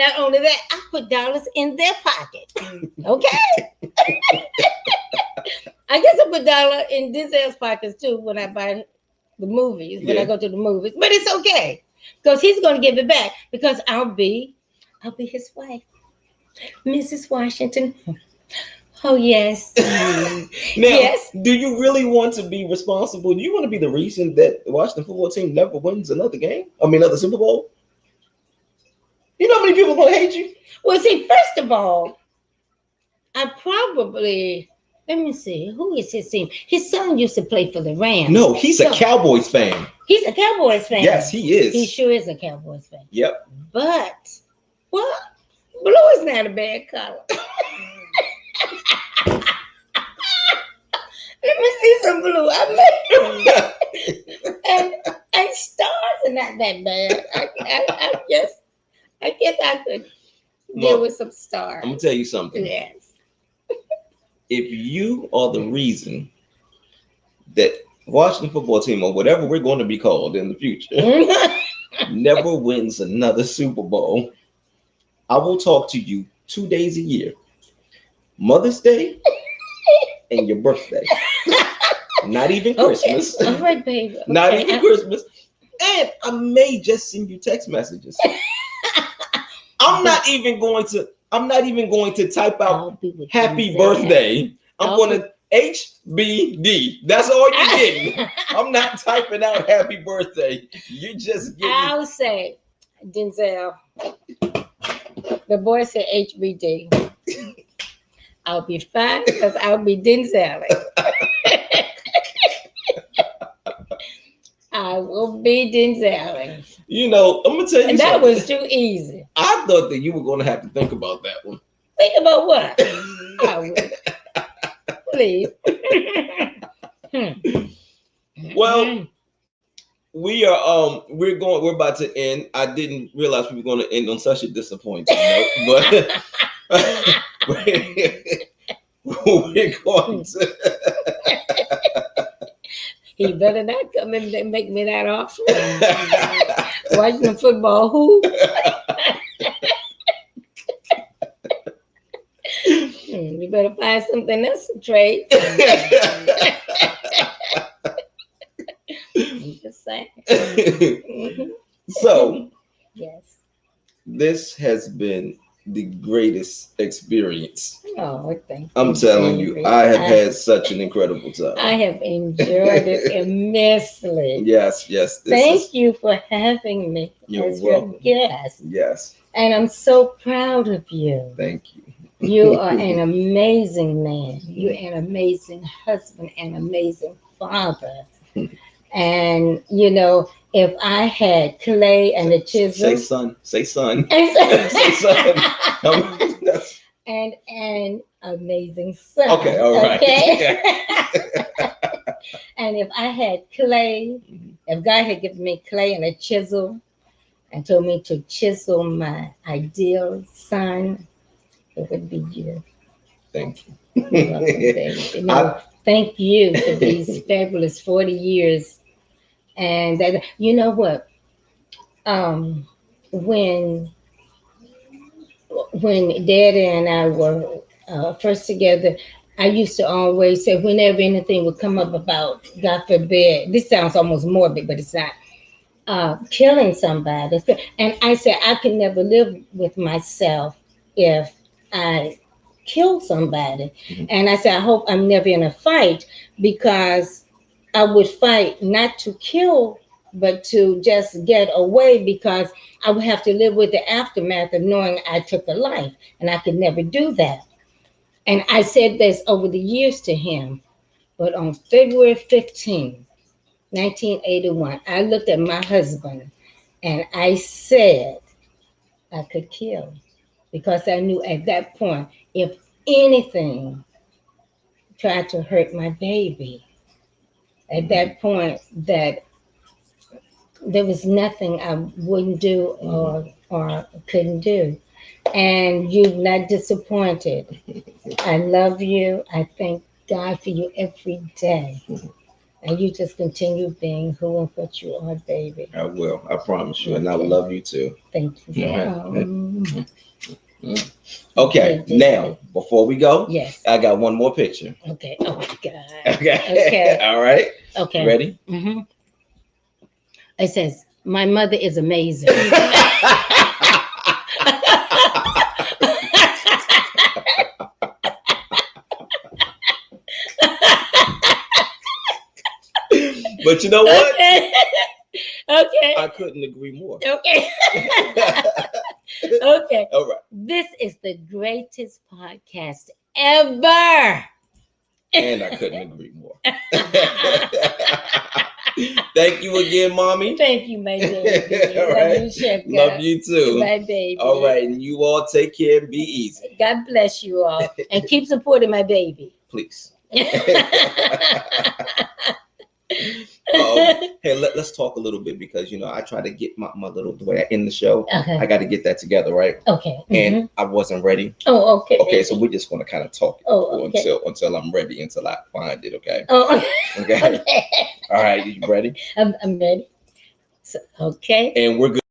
Speaker 2: Not only that, I put dollars in their pocket. Okay. I guess I put dollar in Denzel's pockets too when I buy the movies, when I go to the movies. But it's okay. Because he's gonna give it back because I'll be his wife. Mrs. Washington. Oh yes.
Speaker 1: Now,
Speaker 2: Yes.
Speaker 1: do you really want to be responsible? Do you want to be the reason that the Washington football team never wins another game? I mean, another Super Bowl? You know how many people are going to hate you?
Speaker 2: Well, see, first of all, I probably let me see. Who is his team? His son used to play for the Rams.
Speaker 1: No, he's a Cowboys fan.
Speaker 2: He's a Cowboys fan.
Speaker 1: Yes, he is.
Speaker 2: He sure is a Cowboys fan.
Speaker 1: Yep.
Speaker 2: But well, blue is not a bad color. Let me see some blue. And stars are not that bad. I guess I could deal with some stars.
Speaker 1: I'm gonna tell you something.
Speaker 2: Yes.
Speaker 1: If you are the reason that Washington football team, or whatever we're going to be called in the future, never wins another Super Bowl, I will talk to you 2 days a year. Mother's Day and your birthday. Not even Christmas.
Speaker 2: Okay. All right, baby. Okay.
Speaker 1: Not even Christmas. And I may just send you text messages. I'm not even going to type out happy birthday. I'm going to HBD. That's all you're getting. I'm not typing out happy birthday. You're just getting.
Speaker 2: I'll say, Denzel, the boy said HBD. I'll be fine because I'll be Denzel. I will be Denzel.
Speaker 1: You know, I'm gonna tell you
Speaker 2: and
Speaker 1: something.
Speaker 2: That was too easy.
Speaker 1: I thought that you were gonna have to think about that one.
Speaker 2: Think about what? I would. Please.
Speaker 1: Well, we're about to end. I didn't realize we were going to end on such a disappointing note, but we're going to.
Speaker 2: He better not come and make me that offer. Watching the football hoop. You better find something else to trade. I'm just saying.
Speaker 1: So,
Speaker 2: yes,
Speaker 1: this has been the greatest experience.
Speaker 2: Oh, thank you.
Speaker 1: I'm telling you, I have had such an incredible time.
Speaker 2: I have enjoyed it immensely.
Speaker 1: Yes.
Speaker 2: Thank you for having me.
Speaker 1: You're welcome.
Speaker 2: Yes.
Speaker 1: Yes.
Speaker 2: And I'm so proud of you.
Speaker 1: Thank you.
Speaker 2: You are an amazing man. You're an amazing husband, an amazing father. And, you know, if I had clay and a chisel.
Speaker 1: Say son. Say son.
Speaker 2: And an amazing son.
Speaker 1: Okay, all right.
Speaker 2: Okay? And if I had clay, if God had given me clay and a chisel and told me to chisel my ideal son, it would be you.
Speaker 1: Thank you.
Speaker 2: You're welcome, baby. You know, thank you for these fabulous 40 years. And that, you know what? When Daddy and I were first together, I used to always say, whenever anything would come up about, God forbid, this sounds almost morbid, but it's not, killing somebody. And I said, I could never live with myself if I kill somebody. Mm-hmm. And I said, I hope I'm never in a fight, because I would fight not to kill, but to just get away, because I would have to live with the aftermath of knowing I took a life, and I could never do that. And I said this over the years to him, but on February 15, 1981, I looked at my husband and I said I could kill, because I knew at that point, if anything tried to hurt my baby, at that point, that there was nothing I wouldn't do or couldn't do. And you've not disappointed. I love you. I thank God for you every day. And you just continue being who and what you are, baby.
Speaker 1: I will. I promise you. And I love you too.
Speaker 2: Thank you.
Speaker 1: Mhm. Mhm. Okay, now before we go,
Speaker 2: yes,
Speaker 1: I got one more picture.
Speaker 2: okay. Oh my God.
Speaker 1: Okay.
Speaker 2: Okay.
Speaker 1: All right.
Speaker 2: Okay.
Speaker 1: Ready?
Speaker 2: It says, "My mother is amazing."
Speaker 1: But you know what?
Speaker 2: Okay. Okay.
Speaker 1: I couldn't agree more.
Speaker 2: Okay. Okay.
Speaker 1: All right.
Speaker 2: This is the greatest podcast ever.
Speaker 1: And I couldn't agree more. Thank you again, mommy.
Speaker 2: Thank you, my baby.
Speaker 1: All
Speaker 2: Love
Speaker 1: right.
Speaker 2: you, Shaka.
Speaker 1: Love you too.
Speaker 2: My baby.
Speaker 1: All right. And you all take care and be easy.
Speaker 2: God bless you all. And keep supporting my baby.
Speaker 1: Please. Hey, let's talk a little bit because I try to get my little boy in the show.
Speaker 2: Okay.
Speaker 1: I got to get that together, right?
Speaker 2: Okay.
Speaker 1: And I wasn't ready.
Speaker 2: Oh, okay.
Speaker 1: Okay, so we're just gonna kind of talk
Speaker 2: okay.
Speaker 1: until I'm ready, until I find it. Okay.
Speaker 2: Oh,
Speaker 1: Okay.
Speaker 2: okay.
Speaker 1: All right. You ready?
Speaker 2: I'm ready. So, okay.
Speaker 1: And we're good.